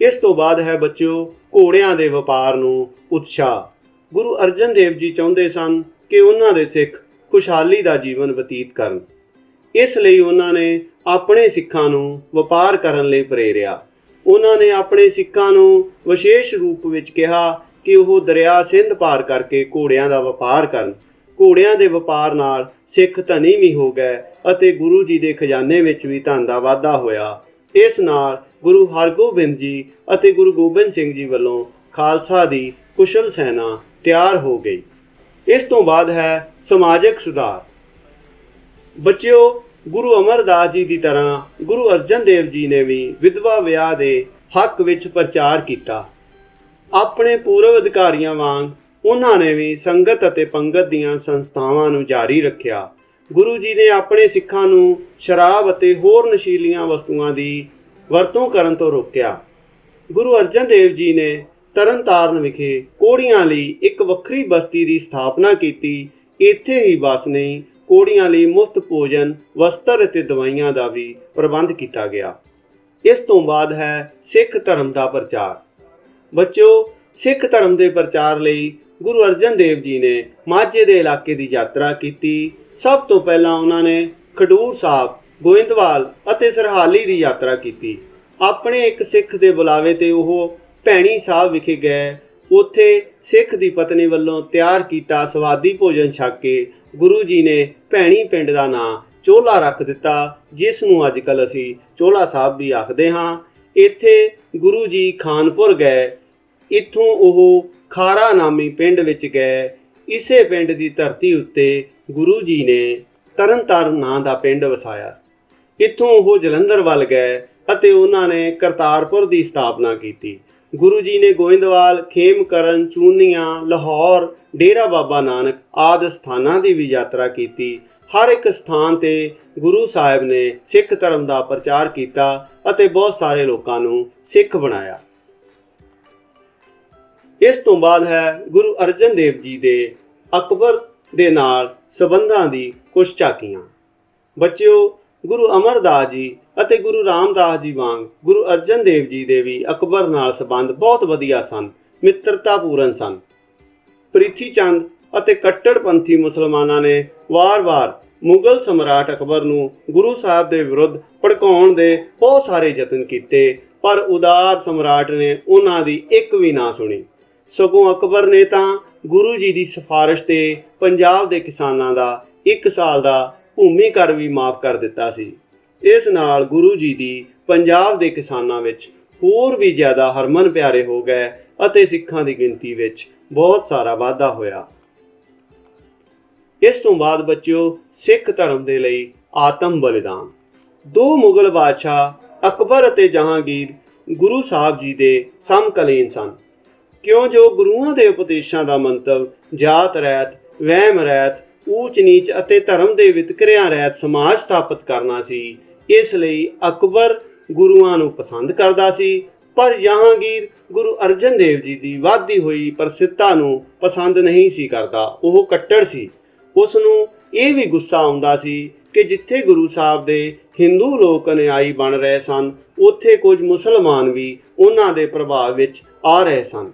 S1: ਇਸ ਤੋਂ ਬਾਅਦ ਹੈ ਬੱਚਿਓ, ਘੋੜਿਆਂ ਦੇ ਵਪਾਰ ਨੂੰ ਉਤਸ਼ਾਹ। ਗੁਰੂ ਅਰਜਨ ਦੇਵ ਜੀ ਚਾਹੁੰਦੇ ਸਨ ਕਿ ਉਹਨਾਂ ਦੇ ਸਿੱਖ ਖੁਸ਼ਹਾਲੀ ਦਾ ਜੀਵਨ ਬਤੀਤ ਕਰਨ। ਇਸ ਲਈ ਉਹਨਾਂ ਨੇ ਆਪਣੇ ਸਿੱਖਾਂ ਨੂੰ ਵਪਾਰ ਕਰਨ ਲਈ ਪ੍ਰੇਰਿਆ। ਉਹਨਾਂ ਨੇ ਆਪਣੇ ਸਿੱਖਾਂ ਨੂੰ ਵਿਸ਼ੇਸ਼ ਰੂਪ ਵਿੱਚ ਕਿਹਾ ਕਿ ਉਹ ਦਰਿਆ ਸਿੰਧ ਪਾਰ ਕਰਕੇ ਘੋੜਿਆਂ ਦਾ ਵਪਾਰ ਕਰਨ। ਘੋੜਿਆਂ ਦੇ ਵਪਾਰ ਨਾਲ ਸਿੱਖ ਧਨੀ ਵੀ ਹੋ ਗਏ ਅਤੇ ਗੁਰੂ ਜੀ ਦੇ ਖਜ਼ਾਨੇ ਵਿੱਚ ਵੀ ਧਨ ਦਾ ਵਾਧਾ ਹੋਇਆ। ਇਸ ਨਾਲ ਗੁਰੂ ਹਰਗੋਬਿੰਦ ਜੀ ਅਤੇ ਗੁਰੂ ਗੋਬਿੰਦ ਸਿੰਘ ਜੀ ਵੱਲੋਂ ਖਾਲਸਾ ਦੀ ਕੁਸ਼ਲ ਸੈਨਾ ਤਿਆਰ ਹੋ ਗਈ। ਇਸ ਤੋਂ ਬਾਅਦ ਹੈ ਸਮਾਜਿਕ ਸੁਧਾਰ। ਬੱਚਿਓ, ਗੁਰੂ ਅਮਰਦਾਸ ਜੀ ਦੀ ਤਰ੍ਹਾਂ ਗੁਰੂ ਅਰਜਨ ਦੇਵ ਜੀ ਨੇ ਵੀ ਵਿਧਵਾ ਵਿਆਹ ਦੇ ਹੱਕ ਵਿੱਚ ਪ੍ਰਚਾਰ ਕੀਤਾ। ਆਪਣੇ ਪੂਰਵ ਅਧਿਕਾਰੀਆਂ ਵਾਂਗ ਉਹਨਾਂ ਨੇ ਵੀ ਸੰਗਤ ਅਤੇ ਪੰਗਤ ਦੀਆਂ ਸੰਸਥਾਵਾਂ ਨੂੰ ਜਾਰੀ ਰੱਖਿਆ। ਗੁਰੂ ਜੀ ਨੇ ਆਪਣੇ ਸਿੱਖਾਂ ਨੂੰ ਸ਼ਰਾਬ ਅਤੇ ਹੋਰ ਨਸ਼ੀਲੀਆਂ ਵਸਤੂਆਂ ਦੀ ਵਰਤੋਂ ਕਰਨ ਤੋਂ ਰੋਕਿਆ। ਗੁਰੂ ਅਰਜਨ ਦੇਵ ਜੀ ਨੇ ਤਰਨਤਾਰਨ ਵਿਖੇ ਕੋੜੀਆਂ ਲਈ ਇੱਕ ਵੱਖਰੀ ਬਸਤੀ ਦੀ ਸਥਾਪਨਾ ਕੀਤੀ। ਇੱਥੇ ਹੀ ਬਸ ਨਹੀਂ, ਕੋੜੀਆਂ ਲਈ ਮੁਫਤ ਭੋਜਨ, ਵਸਤਰ ਅਤੇ ਦਵਾਈਆਂ ਦਾ ਵੀ ਪ੍ਰਬੰਧ ਕੀਤਾ ਗਿਆ। ਇਸ ਤੋਂ ਬਾਅਦ ਹੈ ਸਿੱਖ ਧਰਮ ਦਾ ਪ੍ਰਚਾਰ। ਬੱਚਿਓ, ਸਿੱਖ ਧਰਮ ਦੇ ਪ੍ਰਚਾਰ ਲਈ ਗੁਰੂ ਅਰਜਨ ਦੇਵ ਜੀ ਨੇ ਮਾਝੇ ਦੇ ਇਲਾਕੇ ਦੀ ਯਾਤਰਾ ਕੀਤੀ। ਸਭ ਤੋਂ ਪਹਿਲਾਂ ਉਹਨਾਂ ਨੇ ਖਡੂਰ ਸਾਹਿਬ, ਗੋਇੰਦਵਾਲ ਅਤੇ ਸਰਹਾਲੀ ਦੀ ਯਾਤਰਾ ਕੀਤੀ। ਆਪਣੇ ਇੱਕ ਸਿੱਖ ਦੇ ਬੁਲਾਵੇ ਤੇ ਉਹ ਭੈਣੀ ਸਾਹਿਬ ਵਿਖੇ ਗਏ। ਉੱਥੇ ਸਿੱਖ ਦੀ ਪਤਨੀ ਵੱਲੋਂ ਤਿਆਰ ਕੀਤਾ ਸਵਾਦੀ ਭੋਜਨ ਛਕ ਕੇ ਗੁਰੂ ਜੀ ਨੇ ਭੈਣੀ ਪਿੰਡ ਦਾ ਨਾਂ ਚੋਲਾ ਰੱਖ ਦਿੱਤਾ, ਜਿਸ ਨੂੰ ਅੱਜ ਕੱਲ੍ਹ ਅਸੀਂ ਚੋਲਾ ਸਾਹਿਬ ਵੀ ਆਖਦੇ ਹਾਂ। ਇੱਥੇ ਗੁਰੂ ਜੀ ਖਾਨਪੁਰ ਗਏ। ਇੱਥੋਂ ਉਹ ਖਾਰਾ ਨਾਮੀ ਪਿੰਡ ਵਿੱਚ ਗਏ। ਇਸੇ ਪਿੰਡ ਦੀ ਧਰਤੀ ਉੱਤੇ ਗੁਰੂ ਜੀ ਨੇ ਤਰਨਤਾਰਨ ਨਾਂ ਦਾ ਪਿੰਡ ਵਸਾਇਆ। ਇੱਥੋਂ ਉਹ ਜਲੰਧਰ ਵੱਲ ਗਏ ਅਤੇ ਉਹਨਾਂ ਨੇ ਕਰਤਾਰਪੁਰ ਦੀ ਸਥਾਪਨਾ ਕੀਤੀ। ਗੁਰੂ ਜੀ ਨੇ ਗੋਇੰਦਵਾਲ, ਖੇਮਕਰਨ, ਚੂਨੀਆਂ, ਲਾਹੌਰ, ਡੇਰਾ ਬਾਬਾ ਨਾਨਕ ਆਦਿ ਸਥਾਨਾਂ ਦੀ ਵੀ ਯਾਤਰਾ ਕੀਤੀ। ਹਰ ਇੱਕ ਸਥਾਨ ਤੇ ਗੁਰੂ ਸਾਹਿਬ ਨੇ ਸਿੱਖ ਧਰਮ ਦਾ ਪ੍ਰਚਾਰ ਕੀਤਾ ਅਤੇ ਬਹੁਤ ਸਾਰੇ ਲੋਕਾਂ ਨੂੰ ਸਿੱਖ ਬਣਾਇਆ। ਇਸ ਤੋਂ ਬਾਅਦ ਹੈ ਗੁਰੂ ਅਰਜਨ ਦੇਵ ਜੀ ਦੇ ਅਕਬਰ ਦੇ ਨਾਲ ਸੰਬੰਧਾਂ ਦੀ ਕੁਝ ਝਾਕੀਆਂ। ਬੱਚਿਓ, ਗੁਰੂ ਅਮਰਦਾਸ ਜੀ ਅਤੇ ਗੁਰੂ ਰਾਮਦਾਸ ਜੀ ਵਾਂਗ ਗੁਰੂ ਅਰਜਨ ਦੇਵ ਜੀ ਦੇ ਵੀ ਅਕਬਰ ਨਾਲ ਸੰਬੰਧ ਬਹੁਤ ਵਧੀਆ ਸਨ, ਮਿੱਤਰਤਾਪੂਰਨ ਸਨ। ਪ੍ਰਿਥੀ ਚੰਦ ਅਤੇ ਕੱਟੜਪੰਥੀ ਮੁਸਲਮਾਨਾਂ ਨੇ ਵਾਰ-ਵਾਰ ਮੁਗਲ ਸਮਰਾਟ ਅਕਬਰ ਨੂੰ ਗੁਰੂ ਸਾਹਿਬ ਦੇ ਵਿਰੁੱਧ ਭੜਕਾਉਣ ਦੇ ਬਹੁਤ ਸਾਰੇ ਯਤਨ ਕੀਤੇ, ਪਰ ਉਦਾਰ ਸਮਰਾਟ ਨੇ ਉਹਨਾਂ ਦੀ ਇੱਕ ਵੀ ਨਾ ਸੁਣੀ। ਸਗੋਂ ਅਕਬਰ ਨੇ ਤਾਂ ਗੁਰੂ ਜੀ ਦੀ ਸਿਫਾਰਿਸ਼ ਤੇ ਪੰਜਾਬ ਦੇ ਕਿਸਾਨਾਂ ਦਾ 1 ਸਾਲ ਦਾ ਭੂਮੀ ਕਰ ਵੀ ਮਾਫ ਕਰ ਦਿੱਤਾ ਸੀ। ਇਸ ਨਾਲ ਗੁਰੂ ਜੀ ਦੀ ਪੰਜਾਬ ਦੇ ਕਿਸਾਨਾਂ ਵਿੱਚ ਹੋਰ ਵੀ ਜ਼ਿਆਦਾ ਹਰਮਨ ਪਿਆਰੇ ਹੋ ਗਏ ਅਤੇ ਸਿੱਖਾਂ ਦੀ ਗਿਣਤੀ ਵਿੱਚ ਬਹੁਤ ਸਾਰਾ ਵਾਧਾ ਹੋਇਆ। ਇਸ ਤੋਂ ਬਾਅਦ ਬੱਚਿਓ, ਸਿੱਖ ਧਰਮ ਦੇ ਲਈ ਆਤਮ ਬਲੀਦਾਨ। 2 ਮੁਗਲ ਬਾਦਸ਼ਾਹ ਅਕਬਰ ਅਤੇ ਜਹਾਂਗੀਰ ਗੁਰੂ ਸਾਹਿਬ ਜੀ ਦੇ ਸਮਕਾਲੀਨ ਸਨ, ਕਿਉਂ ਜੋ ਗੁਰੂਆਂ ਦੇ ਉਪਦੇਸ਼ਾਂ ਦਾ ਮੰਤਵ ਜਾਤ ਰਹਿਤ, ਵਹਿਮ ਰਹਿਤ, ਊਚ ਨੀਚ ਅਤੇ ਧਰਮ ਦੇ ਵਿਤਕਰਿਆਂ ਰਹਿਤ ਸਮਾਜ ਸਥਾਪਿਤ ਕਰਨਾ ਸੀ। ਇਸ ਲਈ ਅਕਬਰ ਗੁਰੂਆਂ ਨੂੰ ਪਸੰਦ ਕਰਦਾ ਸੀ, ਪਰ ਜਹਾਂਗੀਰ ਗੁਰੂ ਅਰਜਨ ਦੇਵ ਜੀ ਦੀ ਵਧਦੀ ਹੋਈ ਪ੍ਰਸਿੱਧਤਾ ਨੂੰ ਪਸੰਦ ਨਹੀਂ ਸੀ ਕਰਦਾ। ਉਹ ਕੱਟੜ ਸੀ। ਉਸ ਨੂੰ ਇਹ ਵੀ ਗੁੱਸਾ ਆਉਂਦਾ ਸੀ ਕਿ ਜਿੱਥੇ ਗੁਰੂ ਸਾਹਿਬ ਦੇ ਹਿੰਦੂ ਲੋਕ ਅਨੁਯਾਈ ਬਣ ਰਹੇ ਸਨ, ਉੱਥੇ ਕੁਝ ਮੁਸਲਮਾਨ ਵੀ ਉਹਨਾਂ ਦੇ ਪ੍ਰਭਾਵ ਵਿੱਚ ਆ ਰਹੇ ਸਨ।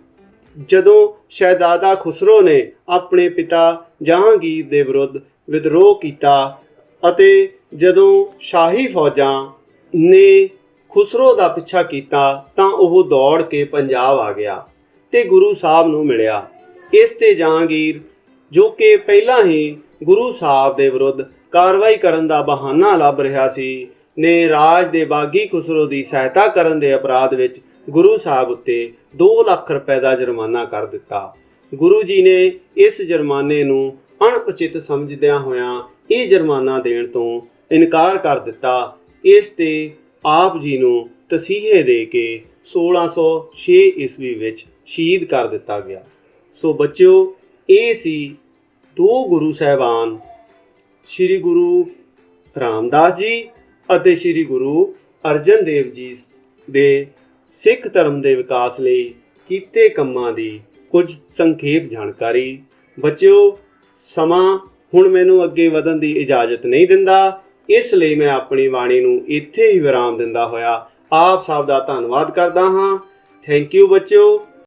S1: ਜਦੋਂ ਸ਼ਹਿਜ਼ਾਦਾ ਖੁਸਰੋ ਨੇ ਆਪਣੇ ਪਿਤਾ ਜਹਾਂਗੀਰ ਦੇ ਵਿਰੁੱਧ ਵਿਦਰੋਹ ਕੀਤਾ ਅਤੇ ਜਦੋਂ ਸ਼ਾਹੀ ਫੌਜਾਂ ਨੇ ਖੁਸਰੋ ਦਾ ਪਿੱਛਾ ਕੀਤਾ ਤਾਂ ਉਹ ਦੌੜ ਕੇ ਪੰਜਾਬ ਆ ਗਿਆ ਤੇ ਗੁਰੂ ਸਾਹਿਬ ਨੂੰ ਮਿਲਿਆ। ਇਸ ਤੇ ਜਹਾਂਗੀਰ, ਜੋ ਕਿ ਪਹਿਲਾਂ ਹੀ ਗੁਰੂ ਸਾਹਿਬ ਦੇ ਵਿਰੁੱਧ ਕਾਰਵਾਈ ਕਰਨ ਦਾ ਬਹਾਨਾ ਲੱਭ ਰਿਹਾ ਸੀ, ਨੇ ਰਾਜ ਦੇ ਬਾਗੀ ਖੁਸਰੋ ਦੀ ਸਹਾਇਤਾ ਕਰਨ ਦੇ ਅਪਰਾਧ ਵਿੱਚ ਗੁਰੂ ਸਾਹਿਬ ਉੱਤੇ 2 ਲੱਖ ਰੁਪਏ ਦਾ ਜੁਰਮਾਨਾ ਕਰ ਦਿੱਤਾ। ਗੁਰੂ ਜੀ ਨੇ ਇਸ ਜੁਰਮਾਨੇ ਨੂੰ ਅਣਉਚਿਤ ਸਮਝਦਿਆਂ ਹੋਇਆਂ ਇਹ ਜੁਰਮਾਨਾ ਦੇਣ ਤੋਂ ਇਨਕਾਰ ਕਰ ਦਿੱਤਾ। ਇਸ ਤੇ ਆਪ ਜੀ ਨੂੰ ਤਸੀਹੇ ਦੇ ਕੇ 1606 ਈਸਵੀ ਵਿੱਚ ਸ਼ਹੀਦ ਕਰ ਦਿੱਤਾ ਗਿਆ। ਸੋ ਬੱਚਿਓ, ਇਹ ਸੀ 2 ਗੁਰੂ ਸਾਹਿਬਾਨ, ਸ਼੍ਰੀ ਗੁਰੂ ਰਾਮਦਾਸ ਜੀ ਅਤੇ ਸ਼੍ਰੀ ਗੁਰੂ ਅਰਜਨ ਦੇਵ ਜੀ ਦੇ ਸਿੱਖ ਧਰਮ ਦੇ ਵਿਕਾਸ ਲਈ ਕੀਤੇ ਕੰਮਾਂ ਦੀ ਕੁਝ ਸੰਖੇਪ ਜਾਣਕਾਰੀ। ਬੱਚਿਓ, ਸਮਾਂ ਹੁਣ ਮੈਨੂੰ ਅੱਗੇ ਵਧਣ ਦੀ ਇਜਾਜ਼ਤ ਨਹੀਂ ਦਿੰਦਾ, ਇਸ ਲਈ ਮੈਂ ਆਪਣੀ ਬਾਣੀ ਨੂੰ ਇੱਥੇ ਹੀ ਵਿਰਾਮ ਦਿੰਦਾ ਹੋਇਆ ਆਪ ਸਭ ਦਾ ਧੰਨਵਾਦ ਕਰਦਾ ਹਾਂ। ਥੈਂਕ ਯੂ ਬੱਚਿਓ।